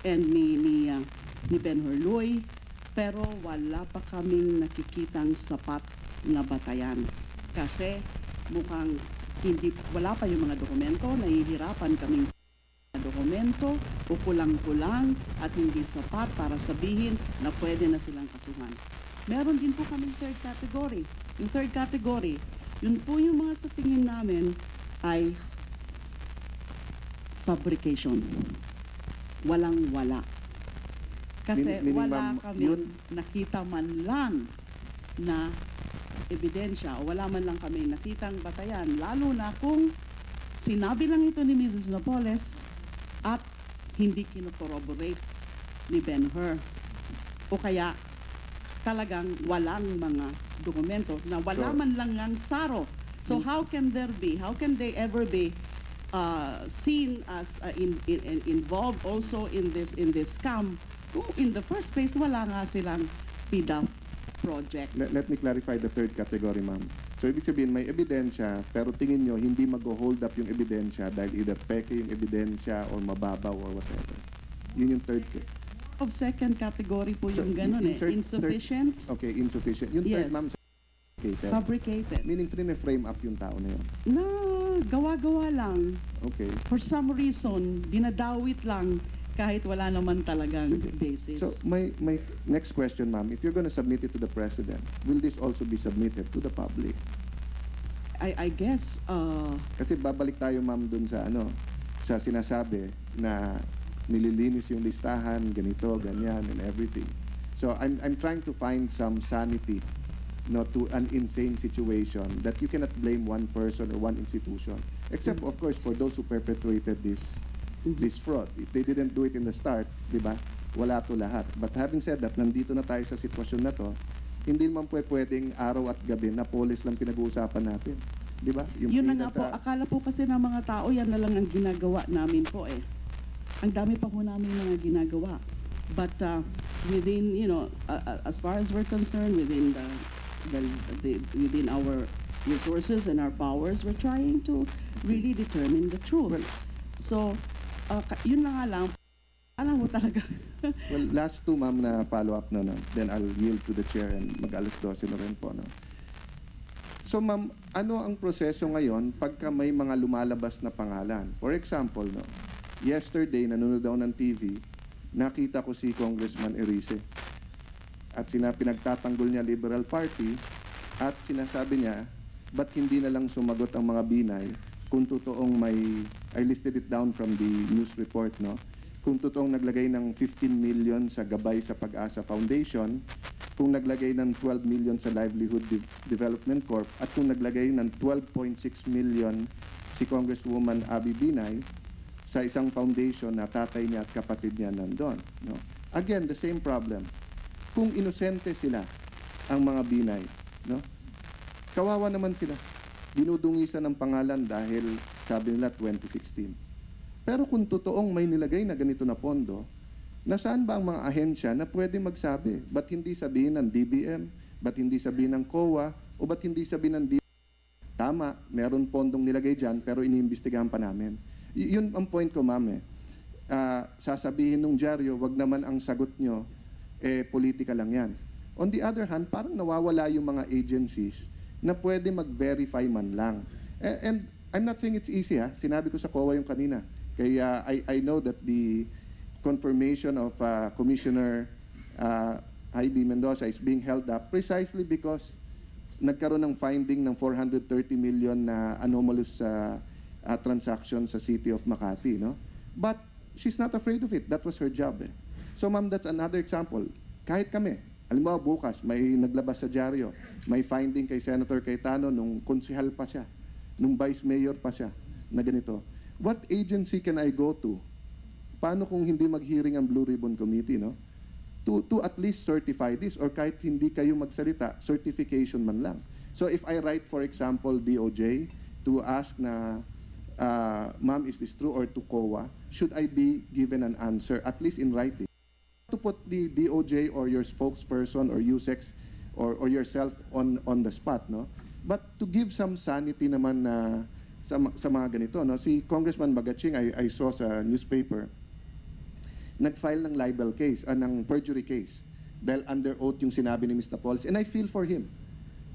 and ni Ben-Hur, pero wala pa kaming nakikitang sapat na batayan. Kasi mukhang wala pa yung mga dokumento, nahihirapan kaming dokumento o kulang-kulang at hindi sapat para sabihin na pwede na silang kasuhan. Meron din po kaming third category. Yung third category, yun po yung mga sa tingin namin ay fabrication. Walang-wala. Kasi Meaning, wala ma'am, kami nakita man lang na ebidensya o wala man lang kami nakitang batayan, lalo na kung sinabi lang ito ni Mrs. Napoles at hindi kinocorroborate ni Ben-Hur o kaya talagang walang mga dokumento na wala man lang ng SARO. So how can they ever be seen as involved also in this scam? In the first place, wala nga silang PDAF project. Let me clarify the third category, ma'am. So, ibig sabihin, may ebidensya, pero tingin nyo, hindi mag-hold up yung ebidensya dahil either peke yung ebidensya or mababaw or whatever. Yun yung third case. Of second category po yung ganun insufficient. Okay, insufficient. Yung Yes. third, ma'am, Fabricated. meaning frame up yung tao na yun. Na gawa-gawa lang. Okay. For some reason, dinadawit lang kahit wala naman talagang Sige. basis. So, my next question, ma'am, if you're going to submit it to the President, will this also be submitted to the public? I guess, Kasi babalik tayo, ma'am, dun sa sa sinasabi na nililinis yung listahan, ganito, ganyan, and everything. So, I'm trying to find some sanity, to an insane situation that you cannot blame one person or one institution, except, of course, for those who perpetuated this fraud. If they didn't do it in the start, di ba, wala to lahat. But having said that, nandito na tayo sa sitwasyon na to, hindi naman pwedeng araw at gabi na police lang pinag-uusapan natin. Di ba? yun na nga po, akala po kasi ng mga tao, yan na lang ang ginagawa namin po eh. Ang dami pa po namin mga ginagawa. But within, as far as we're concerned, within within our resources and our powers, we're trying to really determine the truth. Well, So, yun na nga lang, alam mo talaga. Well, last two, ma'am, na follow-up na, no? Then I'll yield to the chair and mag-alas 12 na rin po, no? So, ma'am, ano ang proseso ngayon pagka may mga lumalabas na pangalan? For example, no? Yesterday, nanonood ako ng TV, nakita ko si Congressman Erice. At pinagtatanggol niya Liberal Party at sinasabi niya, ba't hindi na lang sumagot ang mga Binay kung totoong I listed it down from the news report, no? Kung totoong naglagay ng 15 million sa gabay sa Pag-asa Foundation, kung naglagay ng 12 million sa Livelihood Development Corp, at kung naglagay ng 12.6 million si Congresswoman Abby Binay sa isang foundation na tatay niya at kapatid niya nandun, no? Again, the same problem. Kung inosente sila, ang mga Binay, no? Kawawa naman sila. Dinudungisan ng pangalan dahil sabi nila 2016. Pero kung totoong may nilagay na ganito na pondo, nasaan ba ang mga ahensya na pwede magsabi? Ba't hindi sabihin ng DBM? Ba't hindi sabihin ng COA? O ba't hindi sabihin ng DBM? Tama, meron pondong nilagay dyan, pero iniimbestigahan pa namin. Yun ang point ko, ma'am, eh. Sasabihin nung dyaryo, wag naman ang sagot nyo, politika lang yan. On the other hand, parang nawawala yung mga agencies na pwede mag-verify man lang. And I'm not saying it's easy, ha? Sinabi ko sa COA yung kanina. Kaya I know that the confirmation of Commissioner Heidi Mendoza is being held up precisely because nagkaroon ng finding ng 430 million na anomalous transaction sa city of Makati, no? But she's not afraid of it. That was her job, eh. So, ma'am, that's another example. Kahit kami, halimbawa bukas, may naglabas sa dyaryo, may finding kay Senator Cayetano nung konsehal pa siya, nung vice mayor pa siya, na ganito. What agency can I go to? Paano kung hindi mag-hearing ang Blue Ribbon Committee, no? To at least certify this, or kahit hindi kayo magsalita, certification man lang. So if I write, for example, DOJ, to ask na, ma'am, is this true, or to COA, should I be given an answer, at least in writing? To put the DOJ or your spokesperson or USEX or yourself on the spot, no? But to give some sanity naman na sa mga ganito, no? Si Congressman Bagaching, I saw sa newspaper, nag-file ng libel case, ng perjury case, dahil under oath yung sinabi ni Mr. Pauls, and I feel for him.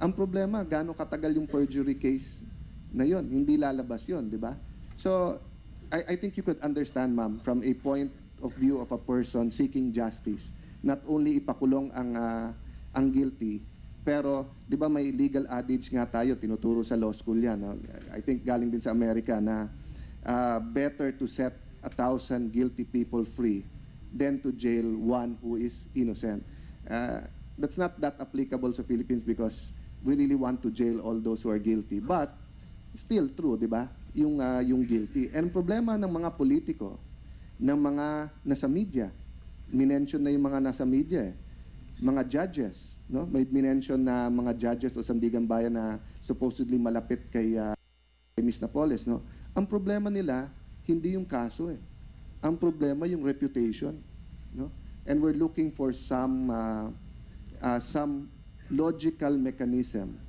Ang problema, gaano katagal yung perjury case na yon, hindi lalabas yon, di ba? So, I think you could understand, ma'am, from a point of view of a person seeking justice, not only ipakulong ang guilty, pero, di ba may legal adage nga tayo, tinuturo sa law school yan, no? I think galing din sa Amerika na better to set 1,000 guilty people free than to jail one who is innocent. That's not that applicable sa Philippines because we really want to jail all those who are guilty. But, still true, di ba? Yung guilty. And problema ng mga politiko, ng mga nasa media, minention na yung mga nasa media, mga judges, no? May minention na mga judges o Sandigan Bayan na supposedly malapit kay Ms. Napoles, no? Ang problema nila, hindi yung kaso, eh. Ang problema yung reputation, no? And we're looking for some logical mechanism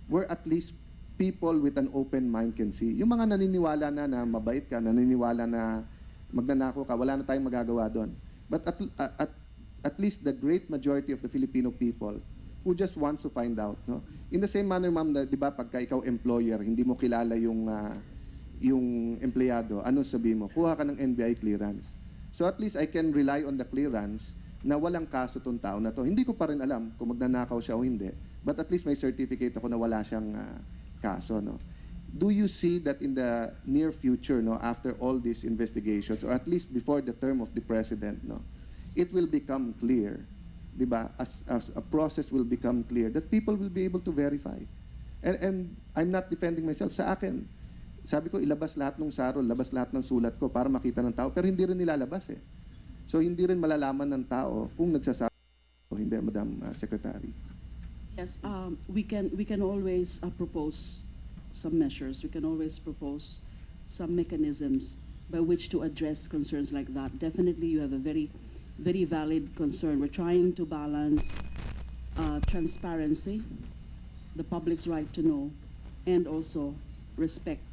where at least people with an open mind can see. Yung mga naniniwala na mabait ka, naniniwala na magnanakaw ka, wala na tayong magagawa doon. But at least the great majority of the Filipino people who just wants to find out, no? In the same manner, ma'am, di ba, pagka ikaw employer, hindi mo kilala yung empleyado, ano sabihin mo? Kuha ka ng NBI clearance. So at least I can rely on the clearance na walang kaso tong tao na to. Hindi ko pa rin alam kung magnanakaw siya o hindi, but at least may certificate ako na wala siyang kaso, no? Do you see that in the near future, no, after all these investigations, or at least before the term of the president, no, it will become clear, di ba, as a process will become clear, that people will be able to verify. And I'm not defending myself. Sa akin, sabi ko, ilabas lahat ng sarol, labas lahat ng sulat ko para makita ng tao, pero hindi rin nilalabas, eh. So, hindi rin malalaman ng tao kung nagsasabi o hindi, Madam Secretary. Yes, we can always propose some measures. We can always propose some mechanisms by which to address concerns like that. Definitely, you have a very, very valid concern. We're trying to balance transparency, the public's right to know, and also respect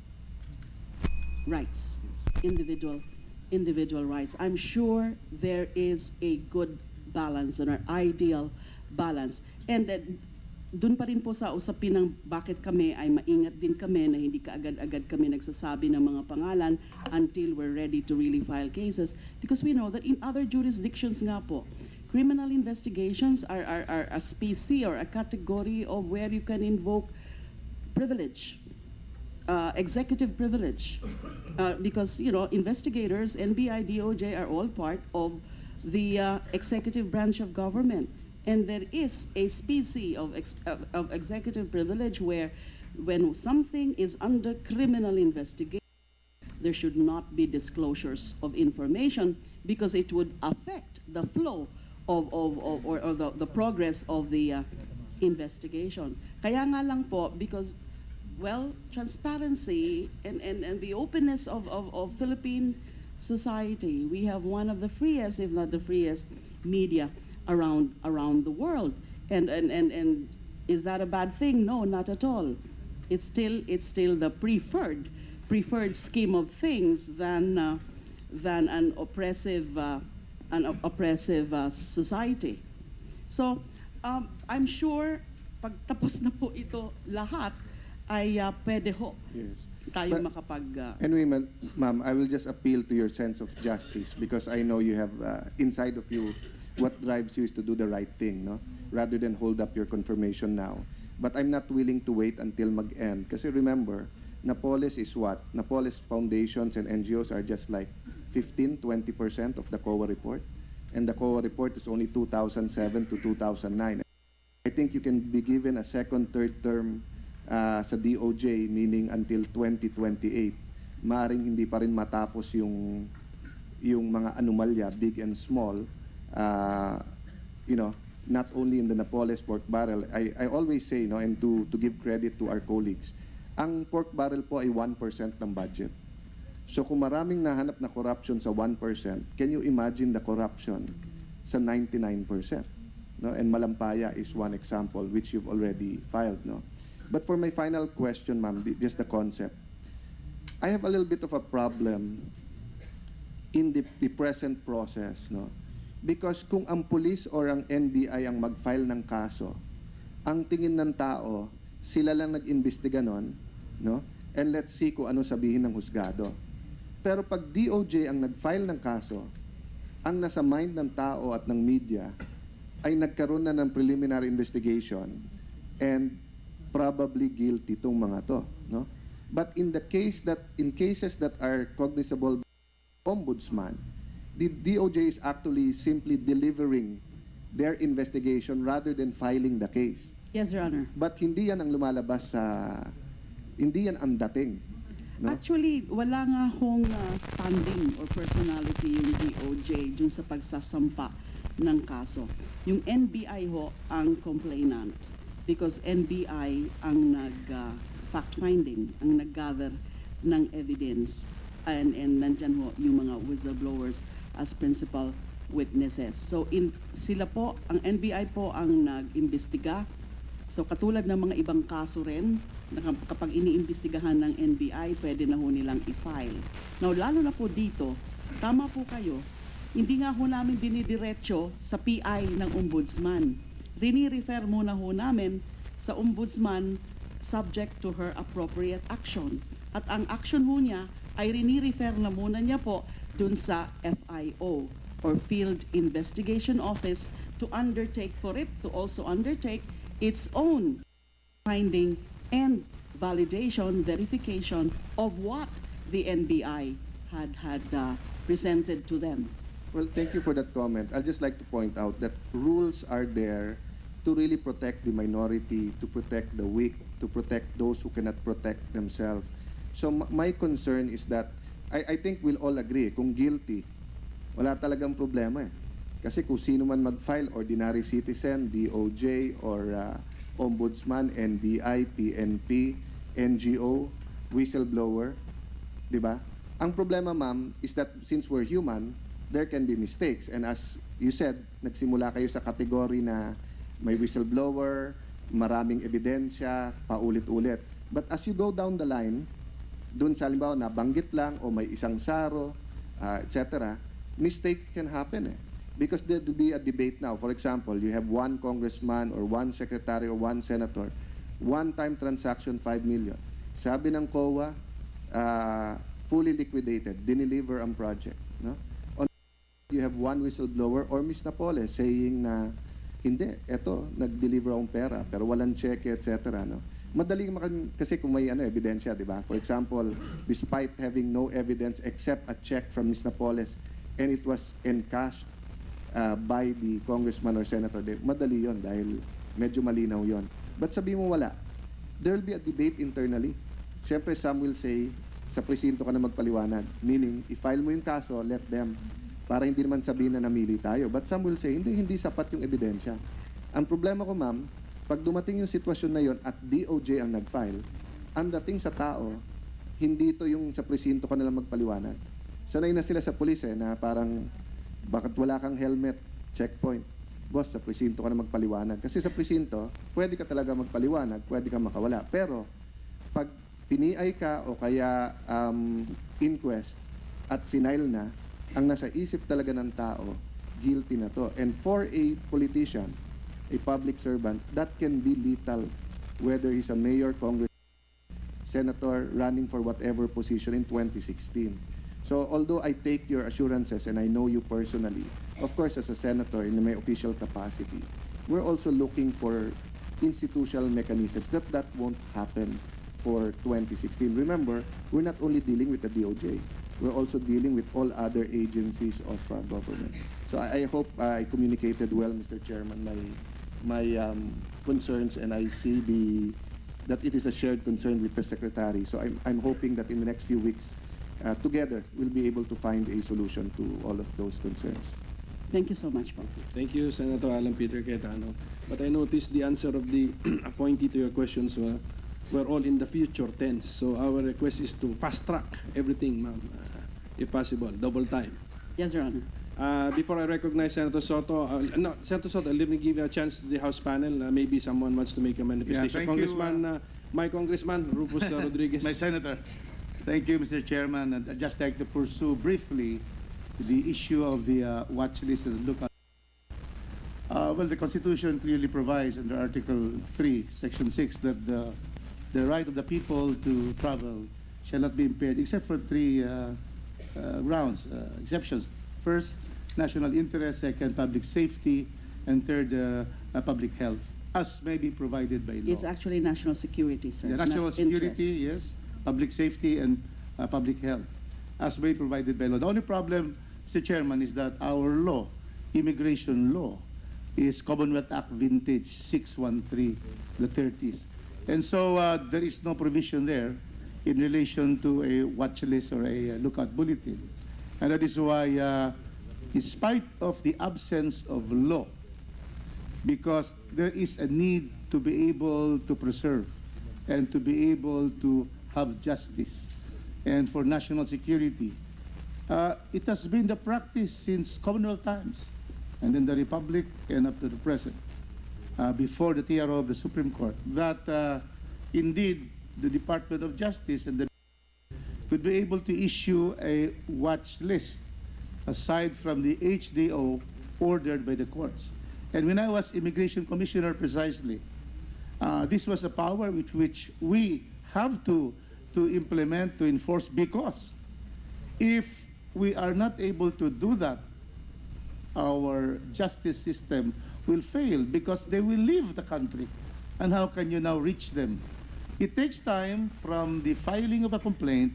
rights. individual rights. I'm sure there is a good balance and an ideal balance. And dun pa rin po sa usapin ng bakit kami ay maingat din kami na hindi kaagad-agad kami nagsasabi ng mga pangalan until we're ready to really file cases, because we know that in other jurisdictions nga po, criminal investigations are a species or a category of where you can invoke privilege, executive privilege, because investigators, NBI, DOJ are all part of the executive branch of government. And there is a species of executive privilege where when something is under criminal investigation, there should not be disclosures of information because it would affect the flow or the progress of the investigation. Kaya nga lang po, because, well, transparency and the openness of Philippine society, we have one of the freest, if not the freest, media around the world, and is that a bad thing? No, not at all. It's still the preferred scheme of things than an oppressive society. So I'm sure pag tapos na po ito lahat ay pwede ho tayo makapag. Anyway, ma'am, I will just appeal to your sense of justice because I know you have inside of you what drives you is to do the right thing, no? Rather than hold up your confirmation now. But I'm not willing to wait until mag-end. Kasi remember, Napoles is what? Napoles foundations and NGOs are just like 15-20% of the COA report. And the COA report is only 2007 to 2009. I think you can be given a second, third term sa DOJ, meaning until 2028. Maaring hindi pa rin matapos yung mga anomalya, big and small, not only in the Napoles pork barrel. I always say, and to give credit to our colleagues, ang pork barrel po ay 1% ng budget. So kung maraming nahanap na corruption sa 1%, can you imagine the corruption sa 99%? No? And Malampaya is one example which you've already filed. No? But for my final question, ma'am, just the concept. I have a little bit of a problem in the present process, no? Because kung ang police or ang NBI ang mag-file ng kaso, ang tingin ng tao, sila lang nag-imbestiga nun, no? And let's see kung ano sabihin ng husgado. Pero pag DOJ ang nag-file ng kaso, ang nasa mind ng tao at ng media ay nagkaroon na ng preliminary investigation and probably guilty itong mga to, no? But in cases that are cognizable by ombudsman, the DOJ is actually simply delivering their investigation rather than filing the case. Yes, Your Honor. But hindi yan ang lumalabas hindi yan ang dating. No? Actually, wala nga hong standing or personality yung DOJ dun sa pagsasampa ng kaso. Yung NBI ho ang complainant because NBI ang fact-finding, ang nag-gather ng evidence and nandyan ho yung mga whistleblowers as principal witnesses. So sila po, ang NBI po ang nag-imbestiga. So katulad ng mga ibang kaso rin, kapag iniimbestigahan ng NBI, pwede na ho nilang i-file. Now lalo na po dito, tama po kayo, hindi nga ho namin dinidiretso sa PI ng ombudsman. Rini-refer muna ho namin sa ombudsman subject to her appropriate action. At ang action ho niya ay rini-refer na muna niya po dun sa FIO or Field Investigation Office to also undertake its own finding and validation, verification of what the NBI had presented to them. Well, thank you for that comment. I'd just like to point out that rules are there to really protect the minority, to protect the weak, to protect those who cannot protect themselves. So my concern is that I think we'll all agree, kung guilty, wala talagang problema eh. Kasi kung sino man mag-file, ordinary citizen, DOJ, or ombudsman, NBI, PNP, NGO, whistleblower, di ba? Ang problema, ma'am, is that since we're human, there can be mistakes. And as you said, nagsimula kayo sa kategory na may whistleblower, maraming ebidensya, paulit-ulit. But as you go down the line, dun sa halimbawa nabanggit lang o may isang saro, etc., mistake can happen eh. Because there will be a debate now. For example, you have one congressman or one secretary or one senator, one-time transaction 5 million. Sabi ng COA, fully liquidated, dineliver ang project. No? On you have one whistleblower or Ms. Napoles saying na hindi, eto, nag-deliver akong pera pero walang cheque, etc. No? Madali kasi kung may ebidensya, di ba? For example, despite having no evidence except a check from Ms. Napoles and it was encashed by the congressman or senator, madali yon dahil medyo malinaw yon. But sabi mo wala, there will be a debate internally. Siyempre, some will say, sa presinto ka na magpaliwanag. Meaning, i-file mo yung kaso, let them. Para hindi naman sabihin na namili tayo. But some will say, hindi sapat yung ebidensya. Ang problema ko, ma'am, pag dumating yung sitwasyon na yon at DOJ ang nag-file, ang dating sa tao, hindi ito yung sa presinto ka nalang magpaliwanag. Sanay na sila sa pulis na parang, bakit wala kang helmet, checkpoint. Boss, sa presinto ka na magpaliwanag. Kasi sa presinto, pwede ka talaga magpaliwanag, pwede ka makawala. Pero, pag pini-ay ka o kaya inquest at final na, ang nasa isip talaga ng tao, guilty na to. And for a politician, a public servant, that can be lethal. Whether he's a mayor, congressman, senator, running for whatever position in 2016. So although I take your assurances and I know you personally, of course as a senator in my official capacity, we're also looking for institutional mechanisms that won't happen for 2016. Remember, we're not only dealing with the DOJ, we're also dealing with all other agencies of government. So I hope I communicated well, Mr. Chairman, my concerns, and I see that it is a shared concern with the Secretary. So I'm hoping that in the next few weeks, together, we'll be able to find a solution to all of those concerns. Thank you so much, Paul. Thank you, Senator Alan Peter Cayetano. But I noticed the answer of the appointee to your questions were all in the future tense. So our request is to fast track everything, ma'am, if possible, double time. Yes, Your Honor. Before I recognize Senator Soto, Senator Soto, let me give you a chance to the House panel. Maybe someone wants to make a manifestation. Yeah, thank you, My Congressman, Rufus Rodriguez. My Senator. Thank you, Mr. Chairman. And I'd just like to pursue briefly the issue of the watch list and lookout. Well, the Constitution clearly provides under Article 3, Section 6, that the right of the people to travel shall not be impaired, except for three grounds, exceptions. First, national interest. Second, public safety. And third, public health, as may be provided by law. It's actually national security, sir. The national security, interest. yes, public safety and public health, as may provided by law. The only problem, Mr. Chairman, is that our law, immigration law, is Commonwealth Act Vintage 613, the 30s. And so there is no provision there in relation to a watch list or a lookout bulletin. And that is why, in spite of the absence of law, because there is a need to be able to preserve and to be able to have justice and for national security. It has been the practice since Commonwealth times and then the Republic and up to the present, before the TRO of the Supreme Court, that indeed the Department of Justice and the could be able to issue a watch list aside from the HDO ordered by the courts. And when I was Immigration Commissioner precisely, this was a power which we have to implement, to enforce, because if we are not able to do that, our justice system will fail because they will leave the country. And how can you now reach them? It takes time from the filing of a complaint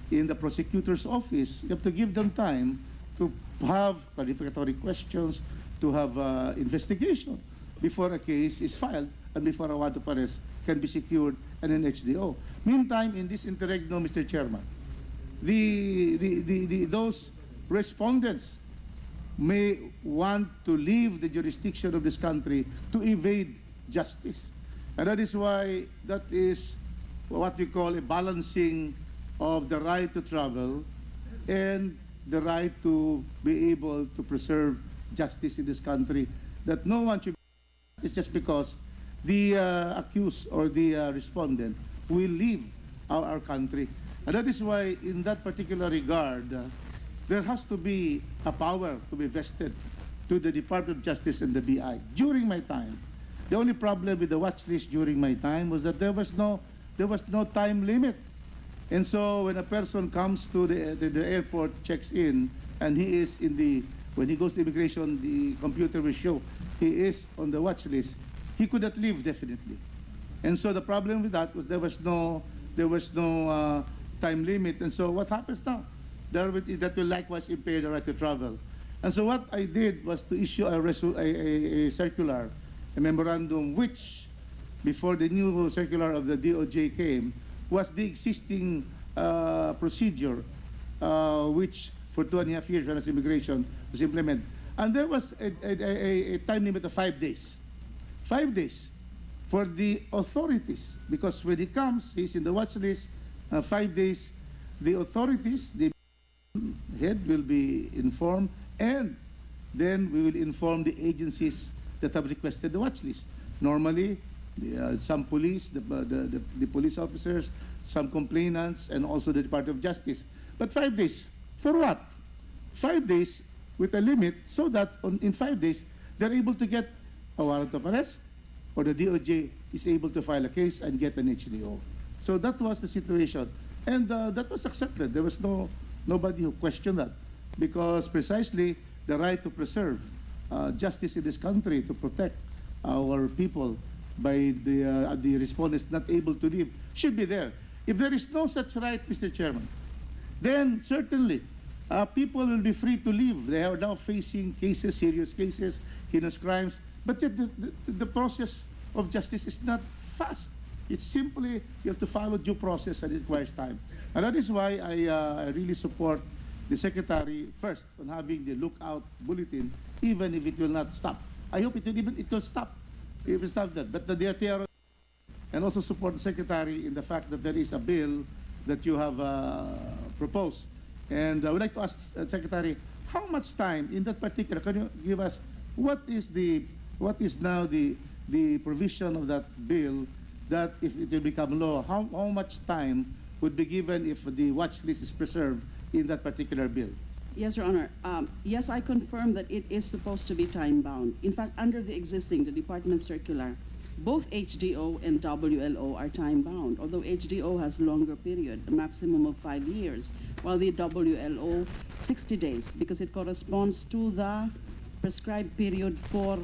in the prosecutor's office. You have to give them time to have clarificatory questions, to have investigation before a case is filed and before a warrant of arrest can be secured and an HDO. Meantime, in this interregno, Mr. Chairman, those respondents may want to leave the jurisdiction of this country to evade justice. And that is why that is what we call a balancing of the right to travel and the right to be able to preserve justice in this country, that no one should be just because the accused or the respondent will leave our country. And that is why, in that particular regard, there has to be a power to be vested to the Department of Justice and the BI. During my time, the only problem with the watch list during my time was that there was no time limit. And so when a person comes to the airport, checks in, and he is when he goes to immigration, the computer will show he is on the watch list, he could not leave definitely. And so the problem with that was there was no time limit. And so what happens now? That will likewise impair the right to travel. And so what I did was to issue a circular, a memorandum, which, before the new circular of the DOJ came, was the existing procedure, which for 2.5 years when immigration was implemented. And there was a time limit of 5 days. 5 days for the authorities, because when he comes, he's in the watch list, 5 days, the authorities, the head will be informed, and then we will inform the agencies that have requested the watch list. Normally, some police, the police officers, some complainants, and also the Department of Justice. But 5 days, for what? 5 days with a limit, so that in 5 days, they're able to get a warrant of arrest, or the DOJ is able to file a case and get an HDO. So that was the situation. And that was accepted. There was nobody who questioned that, because precisely the right to preserve justice in this country, to protect our people by the respondents not able to leave, should be there. If there is no such right, Mr. Chairman, then certainly people will be free to leave. They are now facing cases, serious cases, heinous crimes, but yet the process of justice is not fast. It's simply, you have to follow due process, and it requires time. And that is why I really support the Secretary, first, on having the lookout bulletin, even if it will not stop. I hope it will stop. It will stop that. But the DOJ, and also support the Secretary in the fact that there is a bill that you have proposed. And I would like to ask Secretary, how much time in that particular, can you give us, what is now the provision of that bill, that if it will become law, how much time would be given if the watch list is preserved in that particular bill? Yes, Your Honor. Yes, I confirm that it is supposed to be time-bound. In fact, under the Department Circular, both HDO and WLO are time-bound, although HDO has longer period, a maximum of 5 years, while the WLO, 60 days, because it corresponds to the prescribed period for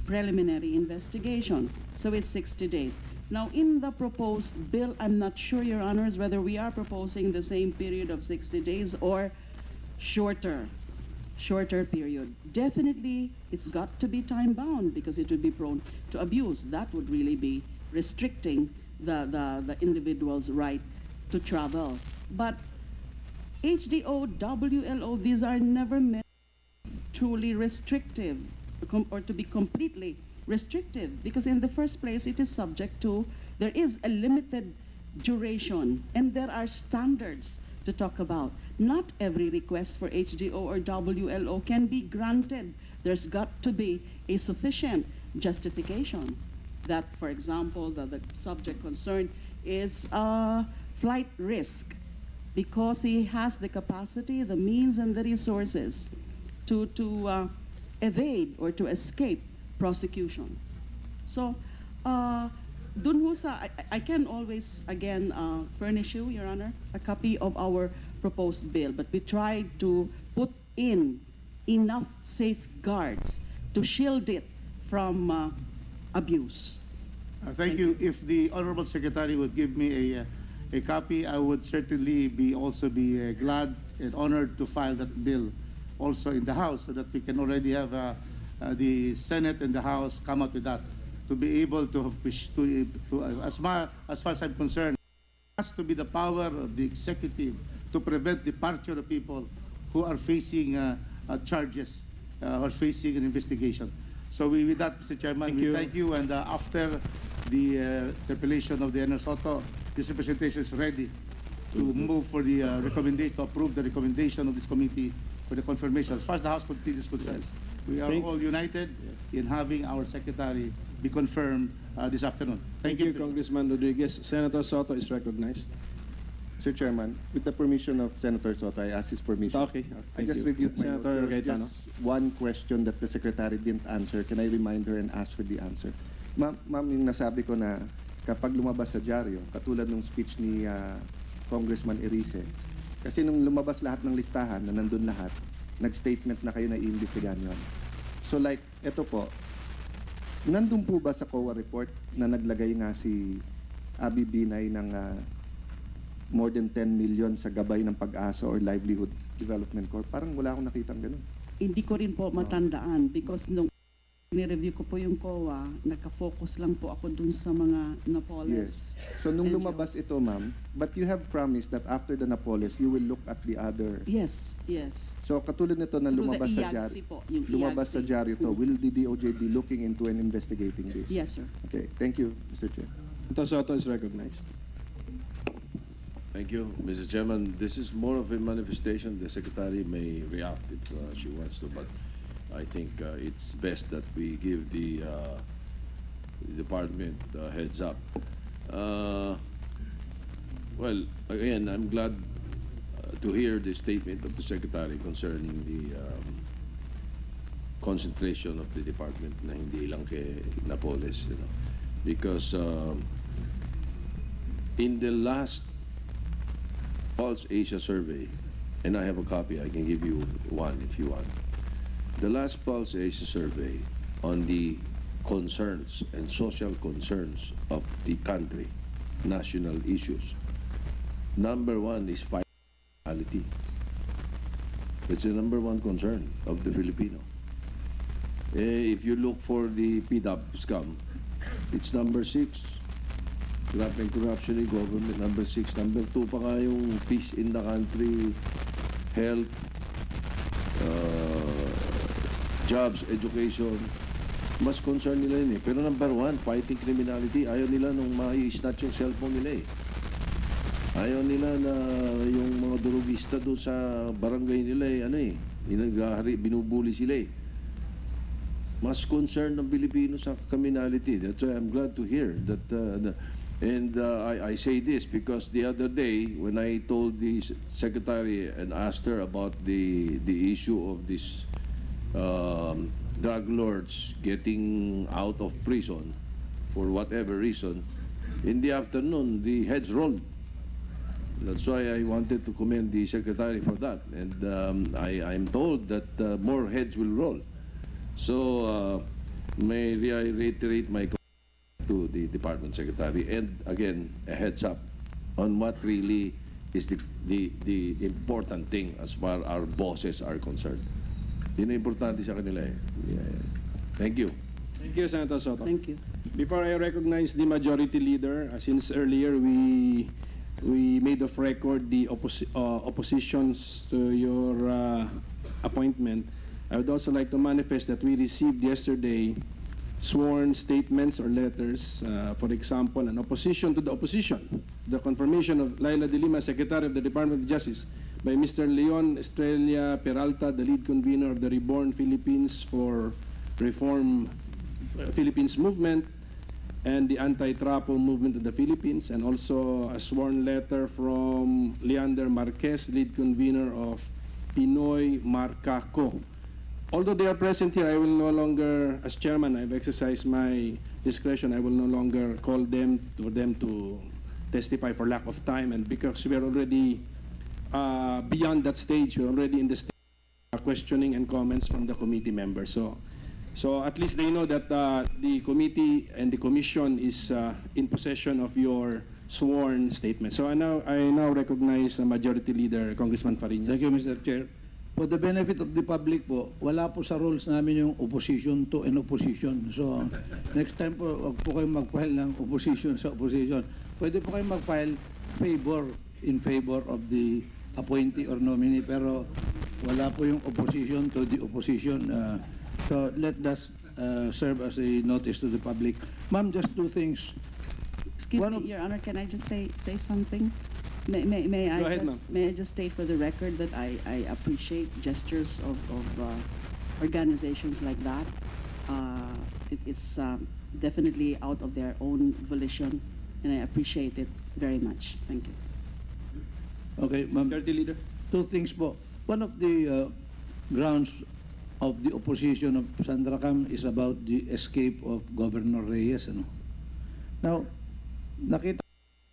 preliminary investigation. So it's 60 days. Now, in the proposed bill, I'm not sure, Your Honors, whether we are proposing the same period of 60 days or shorter period. Definitely, it's got to be time-bound because it would be prone to abuse. That would really be restricting the individual's right to travel. But HDO, WLO, these are never meant truly restrictive or to be completely restrictive, because in the first place, it is subject to, there is a limited duration, and there are standards to talk about. Not every request for HDO or WLO can be granted. There's got to be a sufficient justification that, for example, the subject concerned is flight risk, because he has the capacity, the means, and the resources to evade or to escape prosecution. So, dun ho sa, I can always, again, furnish you, Your Honor, a copy of our proposed bill, but we tried to put in enough safeguards to shield it from abuse. Thank you. If the Honorable Secretary would give me a copy, I would certainly also be glad and honored to file that bill also in the House, so that we can already have the Senate and the House come out with that, to be able to as far as I'm concerned, it has to be the power of the executive to prevent departure of people who are facing charges or facing an investigation. So with that, Mr. Chairman, thank you. And after the interpellation of the N.R. Soto, this representation is ready to move for the recommendation, to approve the recommendation of this committee for the confirmation. As far as the House continues concerned, we are all united in having our Secretary be confirmed this afternoon. Thank you, Congressman Rodriguez. Senator Soto is recognized. Sir Chairman, with the permission of Senator Soto, I ask his permission. Okay, I thank just you. reviewed my notes. Senator There was Cayetano. just one question that the Secretary didn't answer. Can I remind her and ask her the answer? Ma'am, yung nasabi ko na kapag lumabas sa dyaryo, katulad ng speech ni Congressman Erice, kasi nung lumabas lahat ng listahan na nandun lahat, nag-statement na kayo na iimbestigahan yun. So like, eto po, nandun po ba sa COA report na naglagay nga si Abby Binay ng more than 10 million sa gabay ng Pag-asa or Livelihood Development Corp? Parang wala akong nakitang ganun. Hindi ko rin po matandaan because nung ni-review ko po yung COA, nagka-focus lang po ako dun sa mga Napoles. So nung NGOs. lumabas ito, ma'am, but you have promised that after the Napoles, you will look at the other. Yes, yes. So katulad nito na Through lumabas the sa IAGSI dyaryo, po, yung lumabas sa IAGSI. dyaryo to, will the DOJ be looking into and investigating this? Yes, sir. Okay, thank you, Mr. Chair. Senator Soto is recognized. Thank you, Mr. Chairman. This is more of a manifestation. The Secretary may react if she wants to, but I think it's best that we give the department heads up. Well, again, I'm glad to hear the statement of the Secretary concerning the concentration of the department na hindi lang kay Napoles, you know, because in the last Pulse Asia survey, and I have a copy, I can give you one if you want. The last Pulse Asia survey on the concerns and social concerns of the country, national issues. Number one is finality. It's the number one concern of the Filipino. If you look for the PDAP scam, it's number 6. Graft and corruption in government, number 6. Number 2 pa nga yung peace in the country, health, jobs, education. Mas concern nila yun eh. Pero number 1, fighting criminality. Ayaw nila nung ma-snatch yung cellphone nila eh. Ayaw nila na yung mga durugista doon sa barangay nila eh, ano eh, binubuli sila eh. Mas concerned ng Pilipino sa criminality. That's why I'm glad to hear that I say this because the other day when I told the secretary and asked her about the issue of this drug lords getting out of prison for whatever reason, in the afternoon the heads rolled. That's why I wanted to commend the secretary for that, and I'm told that more heads will roll. So may I reiterate my to the department secretary, and again a heads up on what really is the important thing as far our bosses are concerned. Yun ang importante sa kanila eh. Yeah. Thank you. Thank you, Senator Soto. Thank you. Before I recognize the majority leader, since earlier we made of record the oppositions to your appointment, I would also like to manifest that we received yesterday sworn statements or letters, for example, an opposition to the opposition, the confirmation of Leila De Lima, Secretary of the Department of Justice, by Mr. Leon Estrella Peralta, the lead convener of the Reborn Philippines for Reform Philippines movement and the Anti-Trapo movement of the Philippines, and also a sworn letter from Leander Marquez, lead convener of Pinoy Marcaco. Although they are present here, I will no longer, as chairman, I've exercised my discretion, I will no longer call them for them to testify for lack of time, and because we are already beyond that stage, we're already in the stage of questioning and comments from the committee members. So at least they know that the committee and the commission is in possession of your sworn statement. So I now recognize Majority Leader Congressman Fariñas. Thank you, Mr. Chair. For the benefit of the public po, wala po sa rules namin yung opposition to and opposition. So, next time po, wag po kayong mag-file ng opposition sa opposition. Pwede po kayong mag-file in favor of the appointee or nominee, pero wala po yung opposition to the opposition. So, let that serve as a notice to the public. Ma'am, just two things. Excuse me, Your Honor, can I just say something? May I just state for the record that I appreciate gestures of organizations like that. It's definitely out of their own volition, and I appreciate it very much. Thank you. Okay, ma'am. Majority Leader. Two things po. One of the grounds of the opposition of Sandracam is about the escape of Governor Reyes. Ano? Now, nakita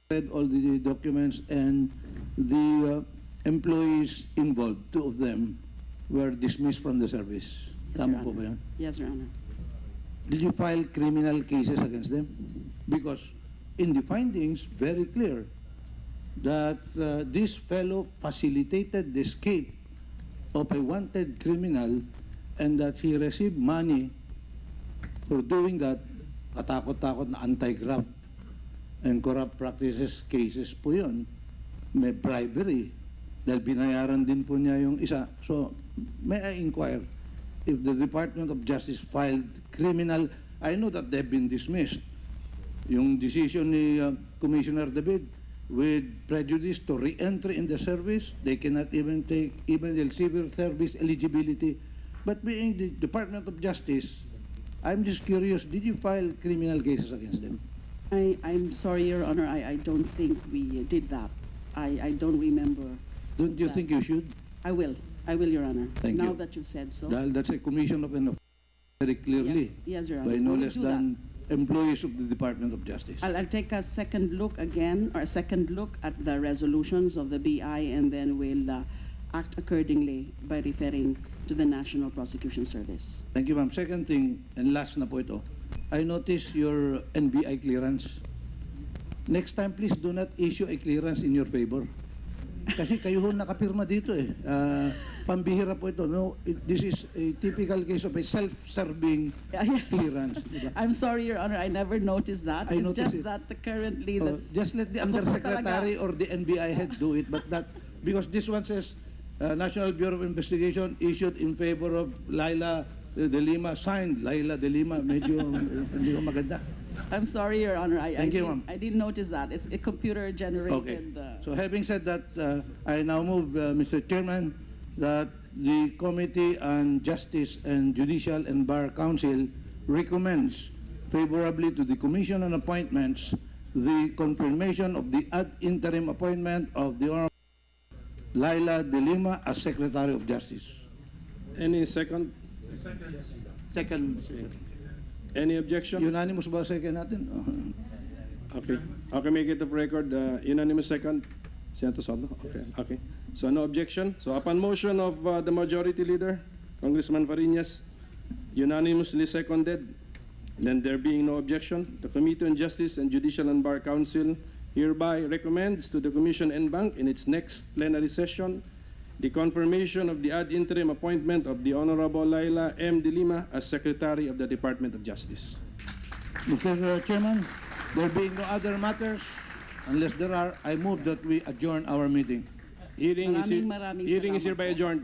read all the documents and the employees involved, two of them, were dismissed from the service. Yes, Tama Your po Honor. ba yan? Yes, Your Honor. Did you file criminal cases against them? Because in the findings, very clear that this fellow facilitated the escape of a wanted criminal and that he received money for doing that, katakot-takot na anti-graft and corrupt practices cases po yun. May bribery dahil binayaran din po niya yung isa. So, may I inquire if the Department of Justice filed criminal, I know that they've been dismissed. Yung decision ni Commissioner David with prejudice to re-entry in the service, they cannot even take even the civil service eligibility. But being the Department of Justice, I'm just curious, did you file criminal cases against them? I'm sorry, Your Honor, I don't think we did that. I don't remember. Don't you that. think you should? I will, Your Honor. Thank now you. that you've said so. Dahil that's a commission of an offense very clearly Yes, Your Honor. by no We will less do that. than employees of the Department of Justice. I'll take a second look again, or a second look at the resolutions of the BI, and then we'll act accordingly by referring to the National Prosecution Service. Thank you, ma'am. Second thing, and last na po ito, I noticed your NBI clearance. Next time, please do not issue a clearance in your favor. Kasi kayo ho nakapirma dito eh. Pambihira po ito. No, this is a typical case of a self-serving Yes. clearance. Diba? I'm sorry, Your Honor, I never noticed that. I It's noticed just it. that currently Oh, that's... just let the Ako po undersecretary talaga. or the NBI head do it, but that because this one says National Bureau of Investigation issued in favor of Leila De Lima, signed Leila De Lima. Medyo hindi ko maganda. I'm sorry, Your Honor, Thank you, ma'am. I didn't notice that. It's a computer Okay. generated... So having said that, I now move, Mr. Chairman, that the Committee on Justice and Judicial and Bar Council recommends favorably to the Commission on Appointments the confirmation of the ad interim appointment of the Honorable Leila De Lima as Secretary of Justice. Any second? Second, Any objection? Unanimous ba second natin? Okay. Okay, make it of record. Unanimous second. Senator Soto? Okay. Okay. So no objection. So upon motion of the Majority Leader, Congressman Fariñas, unanimously seconded. Then there being no objection, the Committee on Justice and Judicial and Bar Council hereby recommends to the Commission and Bank in its next plenary session the confirmation of the ad interim appointment of the Honorable Leila M. De Lima as Secretary of the Department of Justice. Mr. Chairman, there being no other matters, unless there are, I move that we adjourn our meeting. Hearing is Maraming hearing is salamat hereby po. adjourned.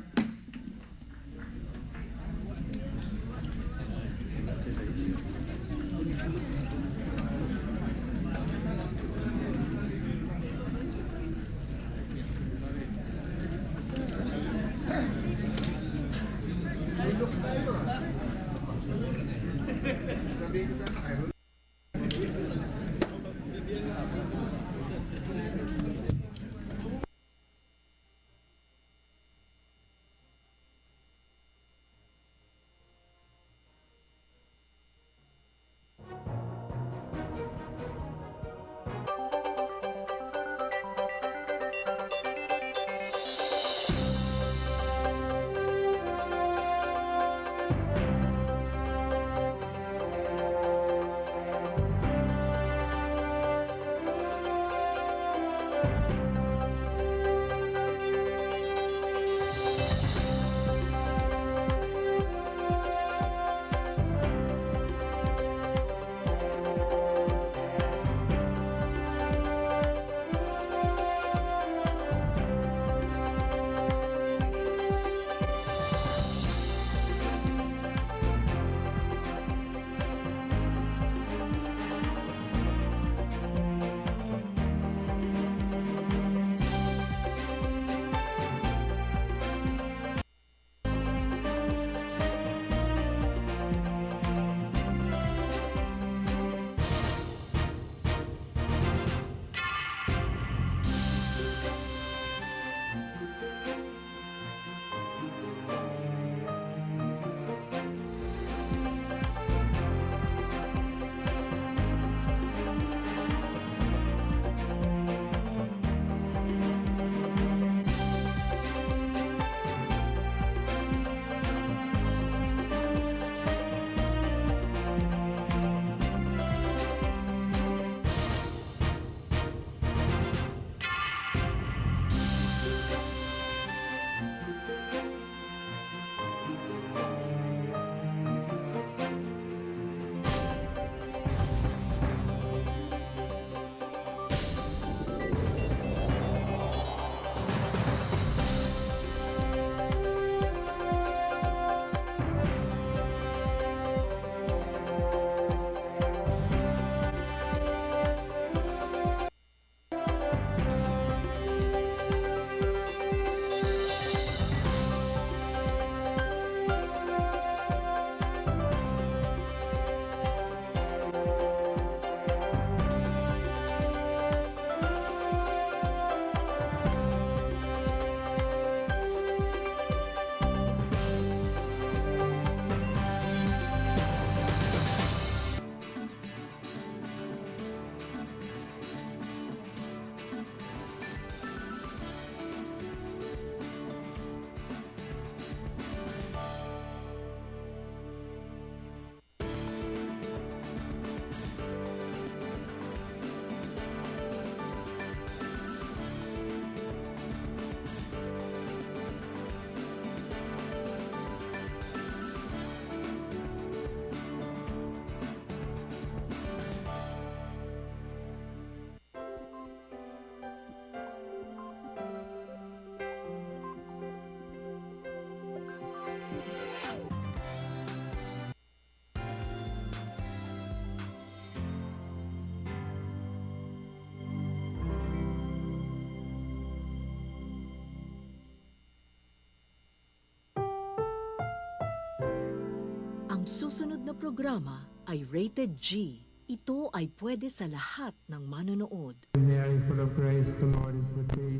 Ang susunod na programa ay rated G. Ito ay pwede sa lahat ng manonood. Mary, full of grace, the Lord is with thee.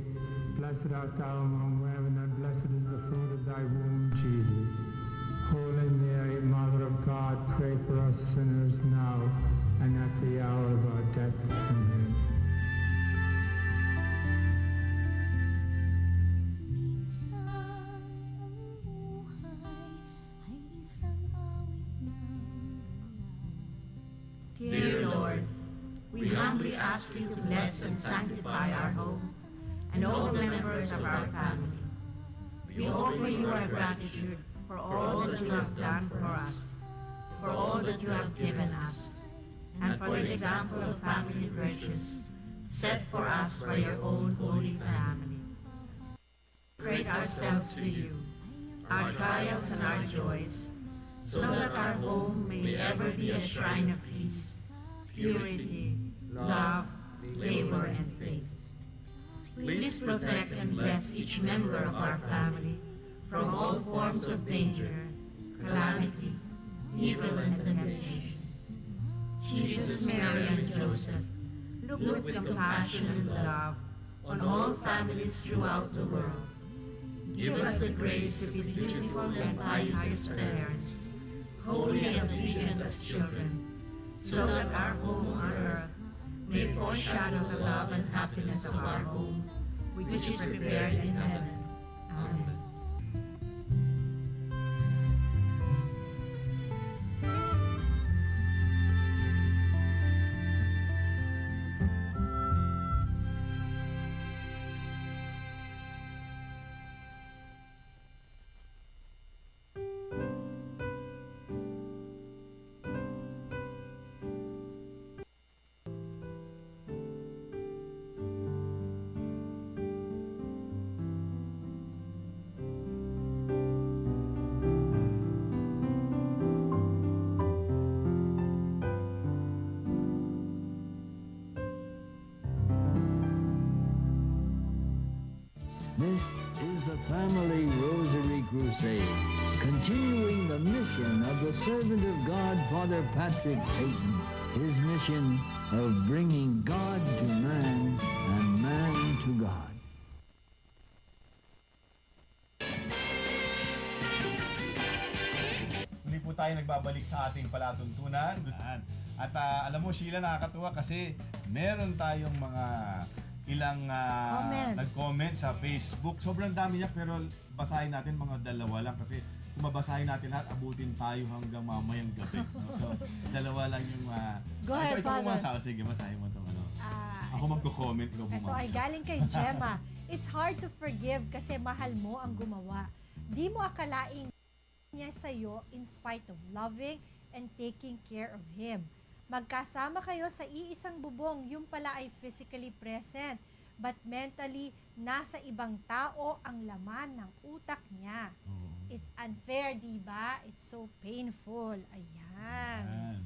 Blessed art thou among women, and blessed is the fruit of thy womb, Jesus. Holy Mary, Mother of God, pray for us sinners now and at the hour of our death. Amen. Dear Lord, we humbly ask you to bless and sanctify our home and all the members of our family. We offer you our gratitude for all that you have done for us, for all that you have given us, and for the example of family virtues set for us by your own holy family. Consecrate ourselves to you, our trials and our joys, so that our home may ever be a shrine of peace, purity, love, labor, and faith. Please protect and bless each member of our family from all forms of danger, calamity, evil, and temptation. Jesus, Mary, and Joseph, look with compassion and love on all families throughout the world. Give us the grace to be dutiful and pious as parents, holy and obedient as children, so that our home on earth may foreshadow the love and happiness of our home, which is prepared in heaven. Amen. This is the Family Rosary Crusade, continuing the mission of the servant of God, Father Patrick Peyton, his mission of bringing God to man and man to God. Muli po tayo nagbabalik sa ating palatuntunan. At alam mo, Sheila, nakakatuwa kasi meron tayong mga ilang nag-comment sa Facebook. Sobrang dami niya, pero basahin natin mga dalawa lang kasi kung mabasahin natin lahat, abutin tayo hanggang mamayang gabi. No? So, dalawa lang yung... Go ahead, ikaw Father. bumasa. Sige, basahin mo itong ano. Ako magko-comment, ikaw bumasa. Ito ay galing kay Gemma. It's hard to forgive kasi mahal mo ang gumawa. Di mo akalaing niya sa'yo in spite of loving and taking care of him. Magkasama kayo sa iisang bubong, yung pala ay physically present, but mentally, nasa ibang tao ang laman ng utak niya. It's unfair, di ba? It's so painful. Ayan.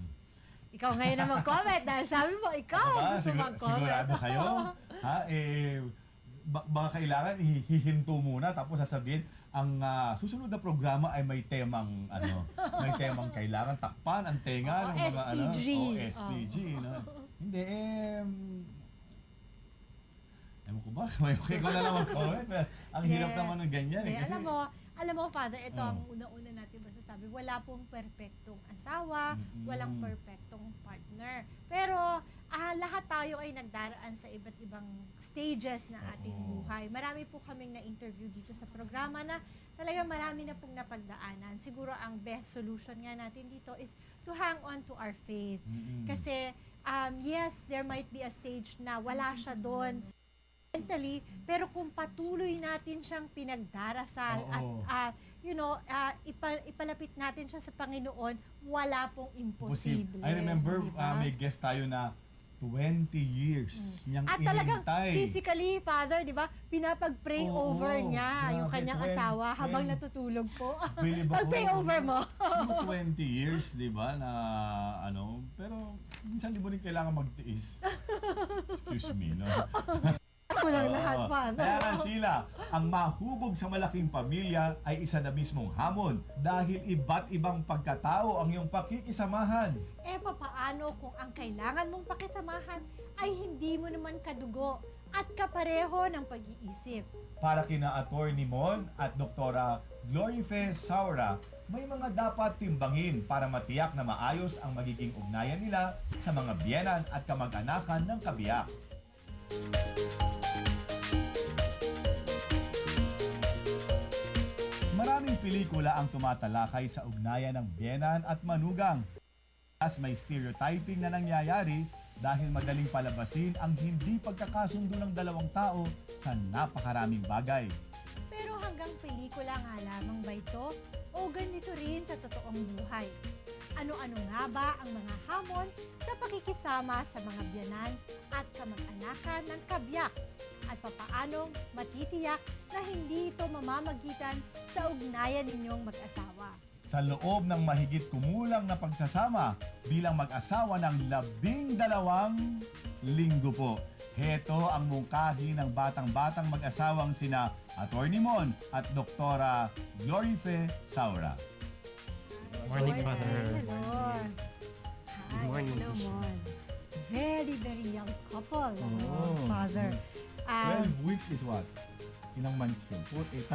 Ikaw ngayon na mag-comment dahil sabi mo, ikaw gusto mag-comment. Sigurado kayo? Baka kailangan hihinto muna tapos sasabihin, ang susunod na programa ay may temang may temang kailangan takpan ang tenga ng mga SPG, no? Hindi ewan ko ba? May okay ko na lang mag-comment. Ang hirap naman ng ganyan kasi alam mo, Father, ito ang una-una natin masasabi. Wala pong perpektong asawa, walang perpektong partner. Pero lahat tayo ay nagdaraan sa iba't ibang stages na ating buhay. Marami po kaming na-interview dito sa programa na talagang marami na pong napagdaanan. Siguro ang best solution nga natin dito is to hang on to our faith. Kasi yes, there might be a stage na wala siya doon mentally, pero kung patuloy natin siyang pinagdarasal at ipalapit natin siya sa Panginoon, wala pong imposible. I remember may guest tayo na 20 years niyang at talagang inintay. physically, Father, di ba, pinapag-pray over niya yung kanyang asawa habang natutulog po. Pag-pray over mo. 20 years, di ba, na pero minsan di mo rin kailangan magtiis. Excuse me, no? ng lahat pa. Kaya nga, Sheila, ang mahubog sa malaking pamilya ay isa na mismong hamon dahil iba't ibang pagkatao ang iyong pakikisamahan. Papaano kung ang kailangan mong pakisamahan ay hindi mo naman kadugo at kapareho ng pag-iisip? Para kina Attorney Mon at Doktora Glorife Saura, may mga dapat timbangin para matiyak na maayos ang magiging ugnayan nila sa mga biyenan at kamag-anakan ng kabiyak. Maraming pelikula ang tumatalakay sa ugnayan ng biyenan at manugang. As may stereotyping na nangyayari dahil madaling palabasin ang hindi pagkakasundo ng dalawang tao sa napakaraming bagay. Pero hanggang pelikula nga lamang ba ito? O ganito rin sa totoong buhay? Ano-ano nga ba ang mga hamon sa pakikisama sa mga biyanan at kamag-anakan ng kabiyak? At papaanong matitiyak na hindi ito mamamagitan sa ugnayan ninyong mag-asawa? Sa loob ng mahigit kumulang na pagsasama bilang mag-asawa ng 12 linggo po. Heto ang mungkahi ng batang-batang mag-asawang sina Attorney Mon at Doktora Glorife Saura. Morning, Father. Hello. Good morning. Hello, Mon. Very, very young couple, Father. 12 weeks is what? Ilang months yun? 3.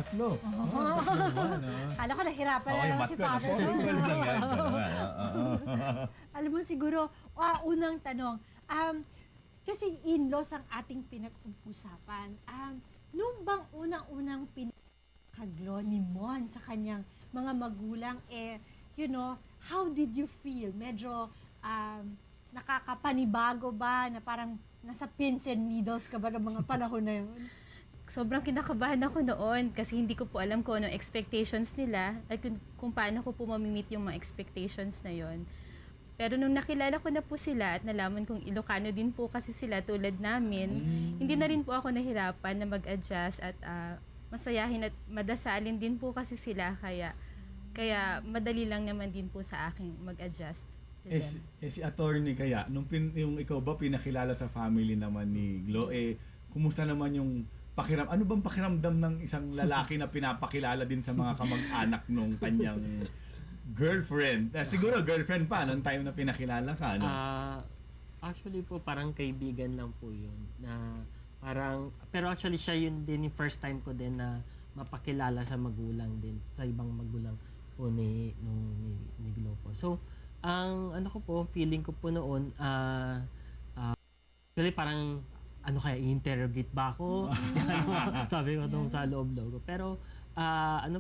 Kala ko nahirapan na yung naman math si ko, Father. 12 lang yan. Alam mo siguro, unang tanong, kasi in-laws ang ating pinag-usapan. Nung bang unang-unang pinakaglo ni Mon sa kanyang mga magulang, how did you feel? Medyo nakakapanibago ba na parang nasa pins and needles ka ba ng mga panahon na yun? Sobrang kinakabahan ako noon kasi hindi ko po alam kung anong expectations nila at kung paano ko po mamimit yung mga expectations na yon. Pero nung nakilala ko na po sila at nalaman kong Ilocano din po kasi sila tulad namin, hindi na rin po ako nahirapan na mag-adjust at masayahin at madasalin din po kasi sila kaya madali lang naman din po sa akin mag-adjust. Si attorney kaya, yung ikaw ba pinakilala sa family naman ni Glo, kumusta naman yung ano bang pakiramdam ng isang lalaki na pinapakilala din sa mga kamag-anak nung kanyang girlfriend? Siguro girlfriend pa nung time na pinakilala ka, no? Actually po, parang kaibigan lang po yun. Pero actually siya yun din yung first time ko din na mapakilala sa magulang din, sa ibang magulang po ni Glo po. So, ang feeling ko po noon, actually parang i-interrogate ba ako? Sabi ko nung sa loob-loob ko. Pero,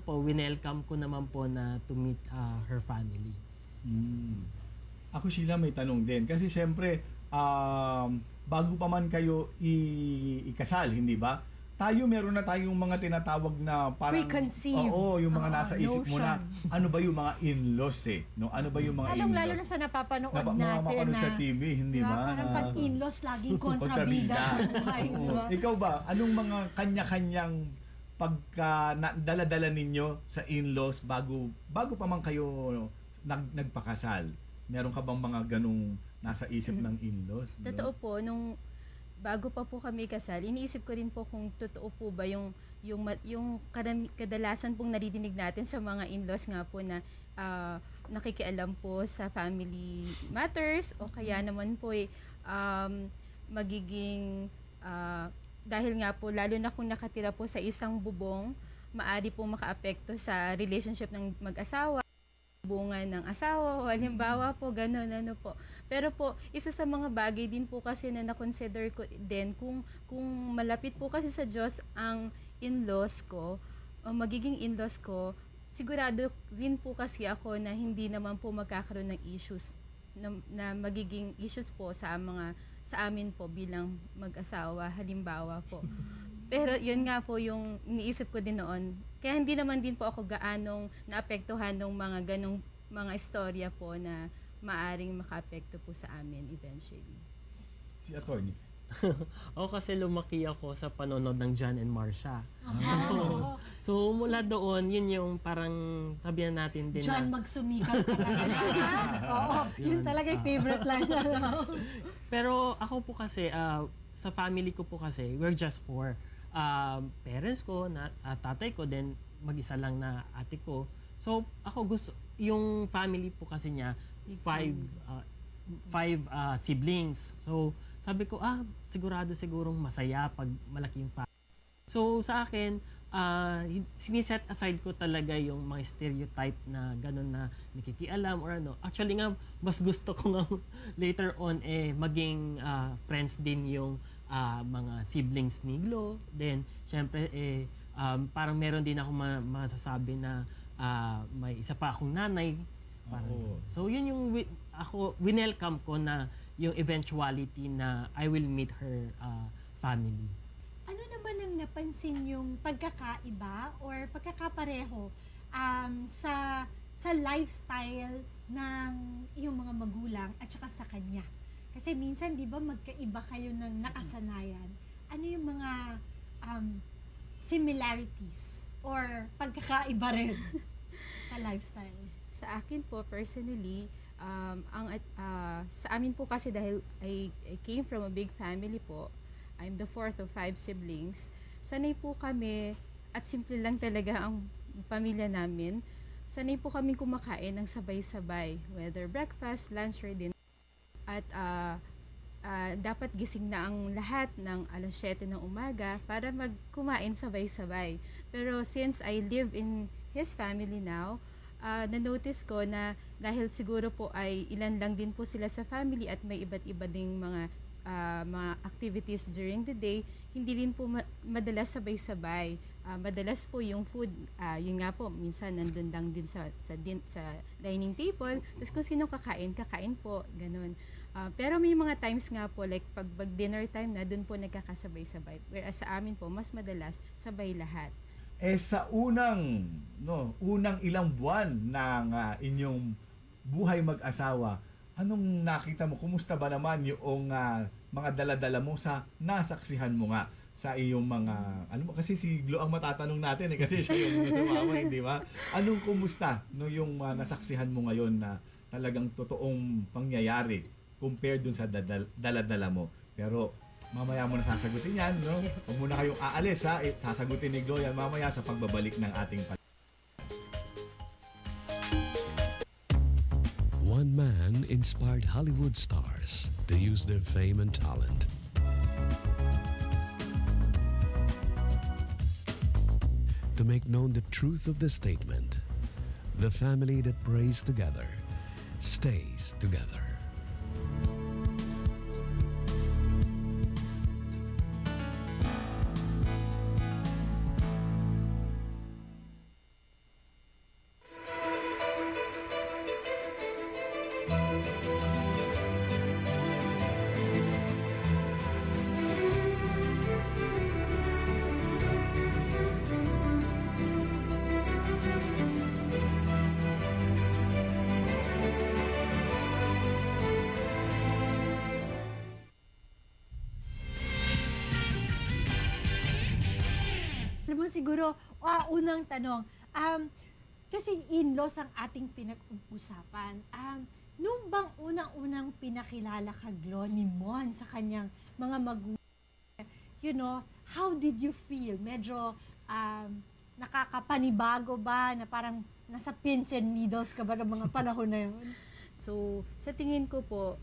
winelcome ko naman po na to meet her family. Ako, Sheila, may tanong din. Kasi siyempre, bago pa man kayo ikasal, hindi ba? Meron na tayong mga tinatawag na parang preconceived. Oo, yung mga nasa isip mo na ano ba yung mga in-laws no? Ano ba yung mga in-laws? Lalo na sa napapanood natin mapapanood sa TV, hindi ba? Parang pag in-laws laging kontrabida sa buhay, di ba? Ikaw ba, anong mga kanya-kanyang dala-dala ninyo sa in-laws bago pa man kayo nagpakasal? Meron ka bang mga ganung nasa isip ng in-laws? Totoo po, nung bago pa po kami kasal, iniisip ko rin po kung totoo po ba yung kadalasan pong naridinig natin sa mga in-laws nga po na nakikialam po sa family matters o kaya naman po magiging dahil nga po lalo na kung nakatira po sa isang bubong, maari po makaapekto sa relationship ng mag-asawa, bunga ng asawa, halimbawa po, gano'n, po. Pero po, isa sa mga bagay din po kasi na na-consider ko din, kung malapit po kasi sa Diyos ang in-laws ko, magiging in-laws ko, sigurado rin po kasi ako na hindi naman po magkakaroon ng issues, na magiging issues po sa amin po bilang mag-asawa, halimbawa po. Pero yun nga po yung iniisip ko din noon. Kaya hindi naman din po ako gaanong naapektuhan ng mga ganong mga istorya po na maaring makaapekto po sa amin eventually. Si attorney. Kasi lumaki ako sa panonood ng John and Marcia. So mula doon, yun yung parang sabihan natin din John magsumikap talaga. Yun talaga yung favorite line. Pero ako po kasi, sa family ko po kasi, we're just 4. Parents ko, tatay ko, then mag-isa lang na ate ko. So, ako gusto, yung family po kasi niya, 5 siblings. So, sabi ko, sigurong masaya pag malaki yung family. So, sa akin, siniset aside ko talaga yung mga stereotype na gano'n na nakikialam or ano. Actually nga, mas gusto ko nga later on maging friends din yung mga siblings ni Glo. Then, syempre, parang meron din ako masasabi na may isa pa akong nanay. So, yun yung winelcome ko na yung eventuality na I will meet her family. Ano naman ang napansin yung pagkakaiba or pagkakapareho sa lifestyle ng iyong mga magulang at saka sa kanya? Kasi minsan, di ba, magkaiba kayo ng nakasanayan. Ano yung mga similarities or pagkakaiba rin sa lifestyle? Sa akin po, personally, sa amin po kasi dahil I came from a big family po, I'm the 4th of 5 siblings. Sanay po kami, at simple lang talaga ang pamilya namin, sanay po kami kumakain ng sabay-sabay, whether breakfast, lunch, or dinner. At dapat gising na ang lahat ng alas 7 ng umaga para magkumain sabay-sabay. Pero since I live in his family now, na-notice ko na dahil siguro po ay ilan lang din po sila sa family at may iba't iba ding mga activities during the day, hindi rin po madalas sabay-sabay. Madalas po yung food, yun nga po, minsan nandun lang din sa dining table. Tapos kung sino kakain po, ganun. Pero may mga times nga po, like pag dinner time na, dun po nagkakasabay-sabay. Whereas sa amin po, mas madalas sabay lahat. Sa unang ilang buwan ng inyong buhay mag-asawa, anong nakita mo? Kumusta ba naman yung mga dala-dala mo sa nasaksihan mo nga sa iyong mga kasi si Glo ang matatanong natin kasi siya yung sumama, hindi ba? Anong kumusta yung nasaksihan mo ngayon na talagang totoong pangyayari compared dun sa dala-dala mo? Pero mamaya mo na sasagutin yan, no? Huwag muna kayong aalis, ha? Sasagutin ni Glo yan mamaya sa pagbabalik ng ating One man inspired Hollywood stars to use their fame and talent. To make known the truth of the statement, the family that prays together stays together. Siguro, unang tanong, kasi in-laws ang ating pinag-usapan. Nung bang unang-unang pinakilala ka, Glo, ni Mon sa kanyang mga magulang, how did you feel? Medyo nakakapanibago ba na parang nasa pins and needles ka ba ng mga panahon na yun? So, sa tingin ko po,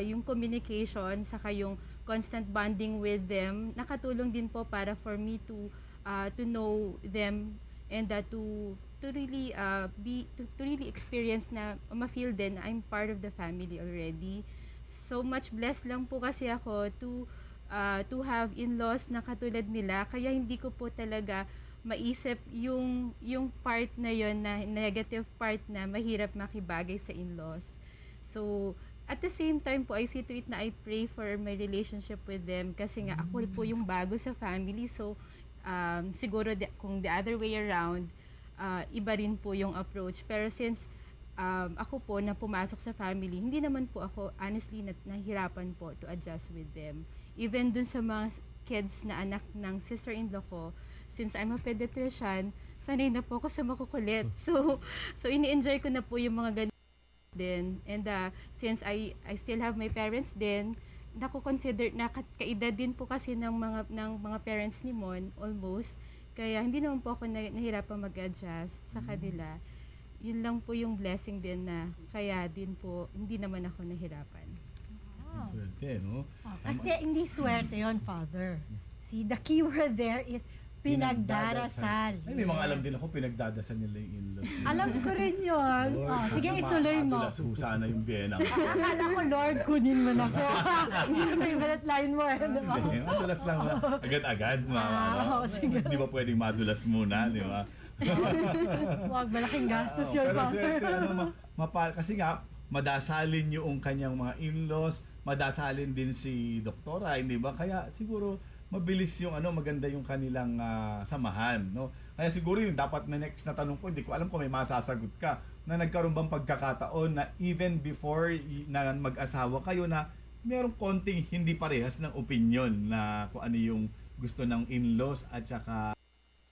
yung communication, saka yung constant bonding with them, nakatulong din po para for me to know them and to really really experience na ma-feel din na I'm part of the family already. So much blessed lang po kasi ako to have in-laws na katulad nila, kaya hindi ko po talaga maisip yung part na yon, na negative part na mahirap makibagay sa in-laws. So at the same time po, I see to it na I pray for my relationship with them kasi nga ako po yung bago sa family. So siguro kung the other way around, iba rin po yung approach. Pero since ako po na pumasok sa family, hindi naman po ako honestly nahirapan po to adjust with them. Even dun sa mga kids na anak ng sister-in-law ko, since I'm a pediatrician, sanay na po ako sa makukulit. So ini-enjoy ko na po yung mga ganun din. And since I still have my parents din, nako-consider na kaedad din po kasi ng mga parents ni Mon almost, kaya hindi naman po ako nahirapan mag-adjust sa kanila. Yun lang po yung blessing din na kaya din po hindi naman ako nahirapan. Wow. Swerte, no? Kasi hindi swerte yon, Father. See, the keyword there is pinagdarasal. Ay, may mga alam din ako, pinagdadasal nila yung in-laws. Alam ko rin yun. Sige, ituloy mo. Madulas ho sana yung biyenang. Akala ko, Lord, kunin mo na ko. Hindi na favorite line mo. Hindi, madulas lang na. Agad-agad. Hindi ba pwedeng madulas muna, di ba? Huwag, malaking gastos yun. Pero swerte, kasi nga, madasalin yung kanyang mga in-laws, madasalin din si Doktora, hindi ba? Kaya siguro, mabilis yung maganda yung kanilang samahan, no? Kaya siguro yung dapat na next na tanong ko, hindi ko alam kung may masasagot ka, na nagkaroon bang pagkakataon na even before na mag-asawa kayo na merong konting hindi parehas ng opinion na kung ano yung gusto ng in-laws at saka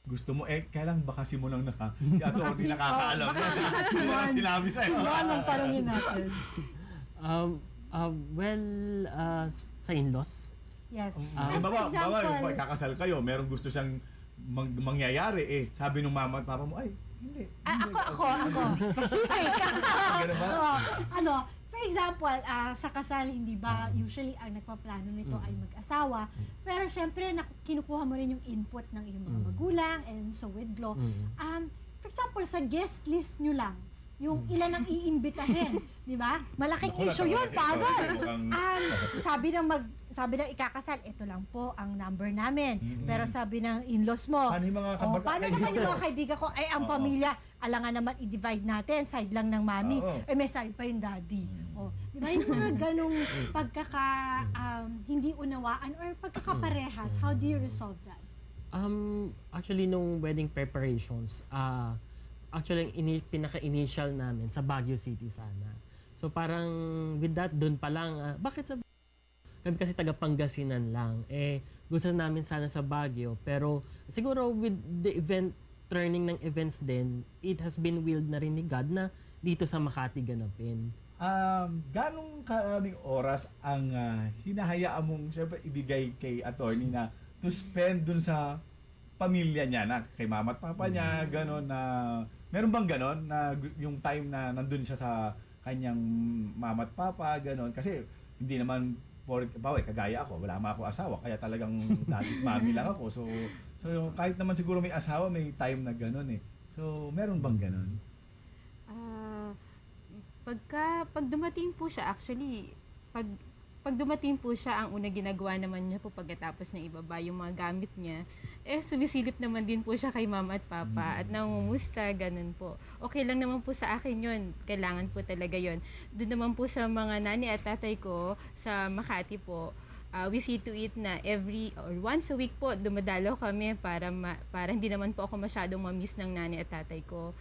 gusto mo, kailan ba kasi mo lang si attorney nakakaalam. Sinabi sa'yo. Anong parangin natin? Sa in-laws, yes. Bawa, yung kakasal kayo, merong gusto siyang mangyayari, sabi ng mama at papa mo, ay, hindi. Ako. Specific. For example, sa kasal, hindi ba, usually ang nagpaplano nito ay mag-asawa, pero syempre, kinukuha mo rin yung input ng iyong mga magulang, and so with Glo. For example, sa guest list nyo lang, yung ilan ang iimbitahin, di ba? Malaking issue yun, Father. Sabi ng ikakasal, ito lang po ang number namin. Pero sabi ng in-laws mo, paano naman yung mga kaibigan ko, ang pamilya, alangan naman i-divide natin, side lang ng mami, may side pa yung daddy. Di ba? Yung mga ganong hindi unawaan or pagkakaparehas, how do you resolve that? Actually, nung wedding preparations, actually, pinaka-initial namin sa Baguio City sana. So parang with that, dun pa lang, bakit sa kami kasi taga Pangasinan lang. Gusto namin sana sa Baguio. Pero siguro with the event, turning ng events din, it has been willed na rin ni God na dito sa Makati ganapin. Ganong karaming oras ang hinahayaan mong syempre ibigay kay attorney na to spend dun sa pamilya niya, na kay mama at papa niya, gano'n na meron bang gano'n na yung time na nandun siya sa kanyang mama at papa, gano'n? Kasi hindi naman, kagaya ako, wala man ako asawa, kaya talagang daddy mami lang ako. So kahit naman siguro may asawa, may time na gano'n So meron bang gano'n? Pag dumating po siya, actually, pag dumating po siya, ang una ginagawa naman niya po pagkatapos na ibaba yung mga gamit niya, sumisilip naman din po siya kay mama at papa at nangumusta, ganun po. Okay lang naman po sa akin yun. Kailangan po talaga yun. Doon naman po sa mga nani at tatay ko sa Makati po, we see to it na once a week po, dumadalaw kami para hindi naman po ako masyadong ma-miss ng nani at tatay ko.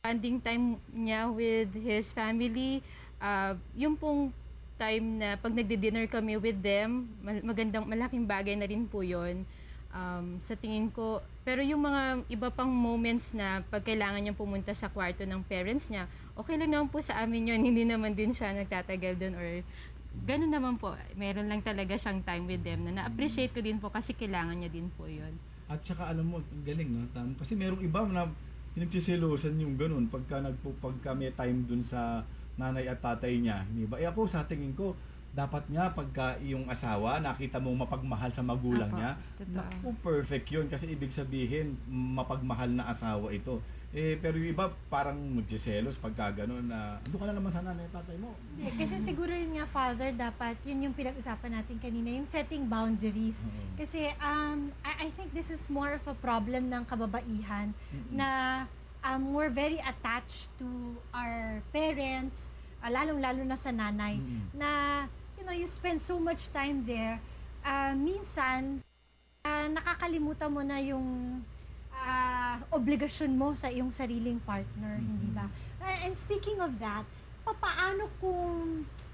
Bonding time niya with his family, yung pong time na pag nagdi-dinner kami with them, malaking bagay na rin po yun. Sa tingin ko, pero yung mga iba pang moments na pag kailangan niyang pumunta sa kwarto ng parents niya, okay lang naman po sa amin yun, hindi naman din siya nagtatagal doon or ganun naman po. Meron lang talaga siyang time with them na na-appreciate ko din po kasi kailangan niya din po yun. At saka alam mo, ang galing, no? Kasi merong iba na pinagsiselosan yung ganun pagka may time dun sa nanay at tatay niya, di ba? Ako sa tingin ko, dapat nga pagka yung asawa, nakita mong mapagmahal sa magulang niya, naku, perfect yun. Kasi ibig sabihin, mapagmahal na asawa ito. Pero yung iba, parang magsiselos pagka gano'n na, doon ka na naman sa nanay at tatay mo. Kasi siguro yun nga, Father, dapat, yun yung pinag-usapan natin kanina, yung setting boundaries. Kasi, I think this is more of a problem ng kababaihan na we're very attached to our parents, lalong-lalo na sa nanay, na, you spend so much time there, minsan, nakakalimutan mo na yung obligasyon mo sa iyong sariling partner, hindi ba? And speaking of that,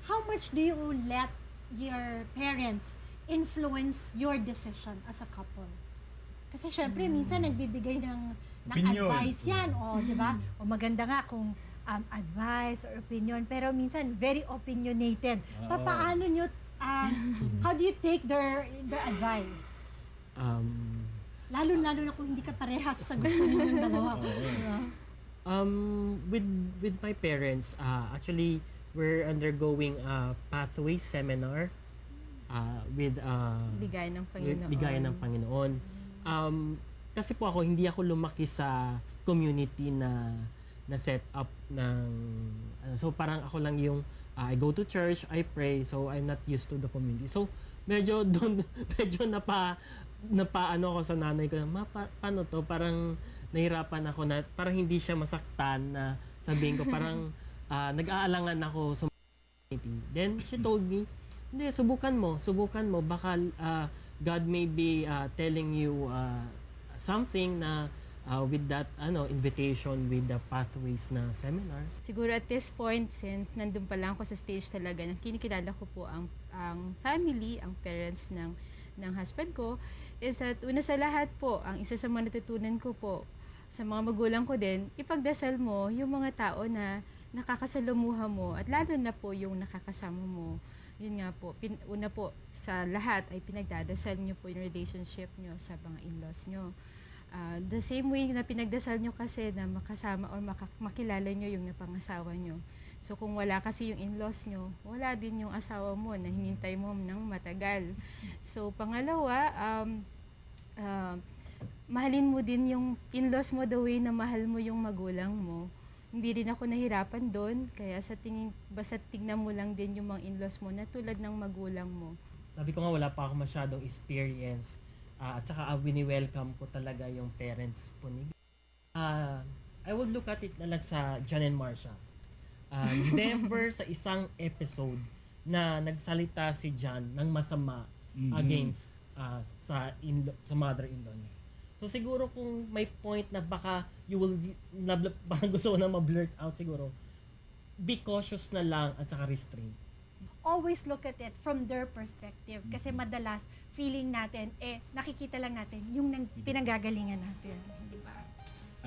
how much do you let your parents influence your decision as a couple? Kasi syempre, minsan nagbibigay ng advice yan, di ba? O maganda nga kung advice or opinion, pero minsan very opinionated. Oo. Paano nyo, how do you take their advice? Lalo-lalo na kung hindi ka parehas sa gusto mo ng dalawa. With my parents, actually, we're undergoing a pathway seminar with Bigay ng Panginoon. Bigay ng Panginoon. Kasi po ako, hindi ako lumaki sa community na set up ng so parang ako lang yung I go to church, I pray, so I'm not used to the community. So medyo napaano ako sa nanay ko na paano to, parang nahirapan ako na parang hindi siya masaktan na sabihin ko parang nag-aalangan ako sa community. Then she told me, hindi, subukan mo baka God may be telling you something na with that invitation with the pathways na seminars. Siguro at this point, since nandun pa lang ako sa stage talaga, kinikilala ko po ang family, ang parents ng husband ko, is at una sa lahat po, ang isa sa mga natutunan ko po sa mga magulang ko din, ipagdasal mo yung mga tao na nakakasalamuha mo at lalo na po yung nakakasama mo. Yun nga po, una po sa lahat ay pinagdadasal nyo po yung relationship nyo sa mga in-laws nyo. The same way na pinagdasal nyo kasi na makasama or makilala nyo yung napangasawa nyo. So kung wala kasi yung in-laws nyo, wala din yung asawa mo na hinintay mo ng matagal. So pangalawa, mahalin mo din yung in-laws mo the way na mahal mo yung magulang mo. Hindi rin ako nahirapan doon, kaya basta tignan mo lang din yung mga in-laws mo na tulad ng magulang mo. Sabi ko nga wala pa ako masyadong experience. At saka wini-welcome ko talaga yung parents po ni I would look at it na lang sa John and Marcia. Never sa isang episode na nagsalita si John ng masama against sa mother-in-law niya. So siguro kung may point na baka you will parang gusto ko na ma-blurt out siguro, be cautious na lang at saka restrain. Always look at it from their perspective kasi madalas feeling natin, nakikita lang natin yung pinanggagalingan natin. Di ba?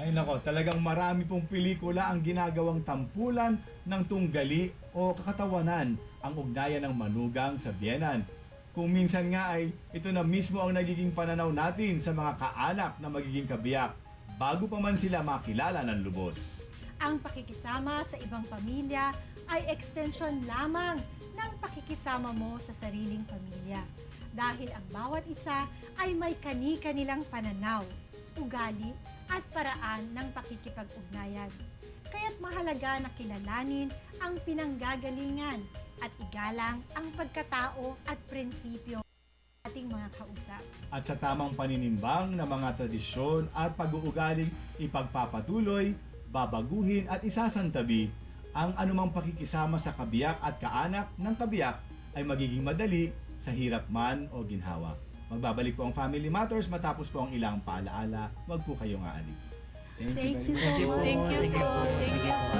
Ay nako, talagang marami pong pelikula ang ginagawang tampulan ng tunggali o kakatawanan ang ugnayan ng manugang sa biyenan. Kung minsan nga ay ito na mismo ang nagiging pananaw natin sa mga kaanak na magiging kabiyak bago pa man sila makilala ng lubos. Ang pakikisama sa ibang pamilya ay extension lamang ng pakikisama mo sa sariling pamilya. Dahil ang bawat isa ay may kani-kanilang pananaw, ugali at paraan ng pakikipag-ugnayan. Kaya't mahalaga na kilalanin ang pinanggagalingan at igalang ang pagkatao at prinsipyo ng ating mga kausap. At sa tamang paninimbang ng mga tradisyon at pag-uugaling ipagpapatuloy, babaguhin at isasantabi, ang anumang pakikisama sa kabiyak at kaanak ng kabiyak ay magiging madali sa hirap man o ginhawa. Magbabalik po ang Family Matters matapos po ang ilang paalaala. Huwag po kayong aalis. Thank you Thank you po. Thank you po. Thank you po.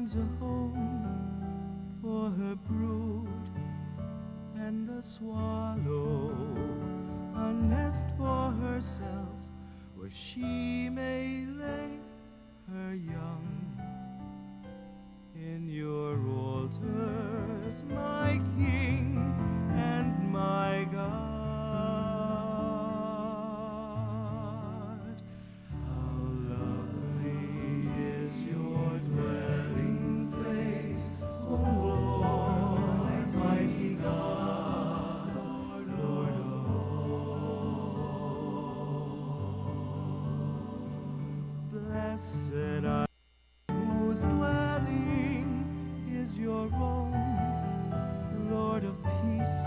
finds a home for her brood, and the swallow a nest for herself where she may lay her young. In your altar Jesus, my King and my God. How lovely is your dwelling place, O Lord, mighty God, Lord of all. Blessed are whose dwelling is your own, Lord of peace.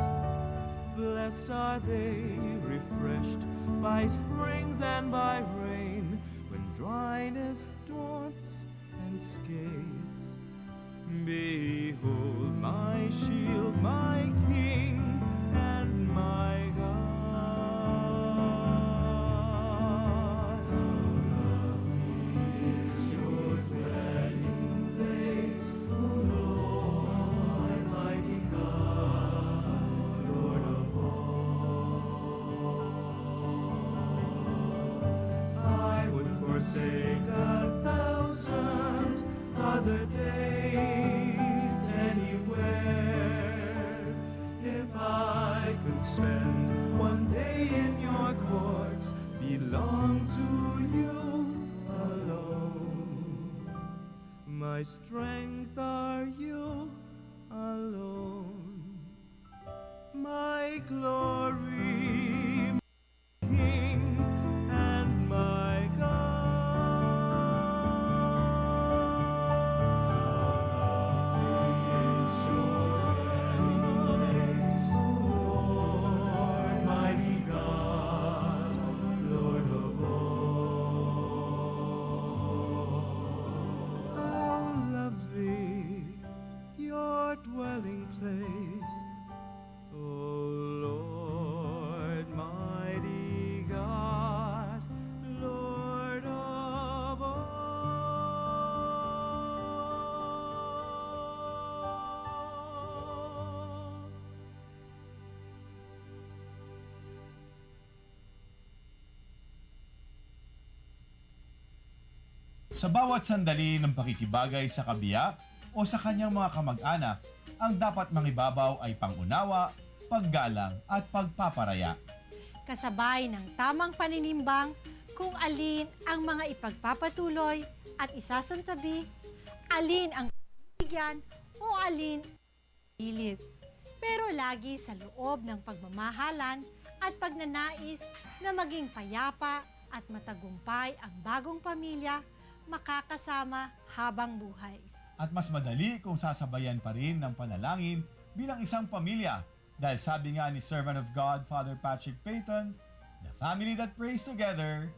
Blessed are they, refreshed by springs and by rain, when dryness daunts and scathes. Behold my shield, my King and my God. Is your dwelling place, O Lord, mighty God, Lord of all. I would forsake 1,000 other days anywhere, if I could spend one day in your courts, belong to you alone. My strength are you alone, my glory, my King and my God. Is your dwelling place, O Lord, mighty God, Lord of all. How lovely your dwelling place, O Lord, mighty God, Lord of all. Sa bawat sandali ng pakikibagay sa kabiyak o sa kanyang mga kamag-anak, ang dapat mangibabaw ay pangunawa, paggalang at pagpaparaya. Kasabay ng tamang paninimbang kung alin ang mga ipagpapatuloy at isasantabi, alin ang bigyan o alin ang pilit. Pero lagi sa loob ng pagmamahalan at pagnanais na maging payapa at matagumpay ang bagong pamilya, makakasama habang buhay. At mas madali kung sasabayan pa rin ng panalangin bilang isang pamilya. Dahil sabi nga ni Servant of God, Father Patrick Peyton, the family that prays together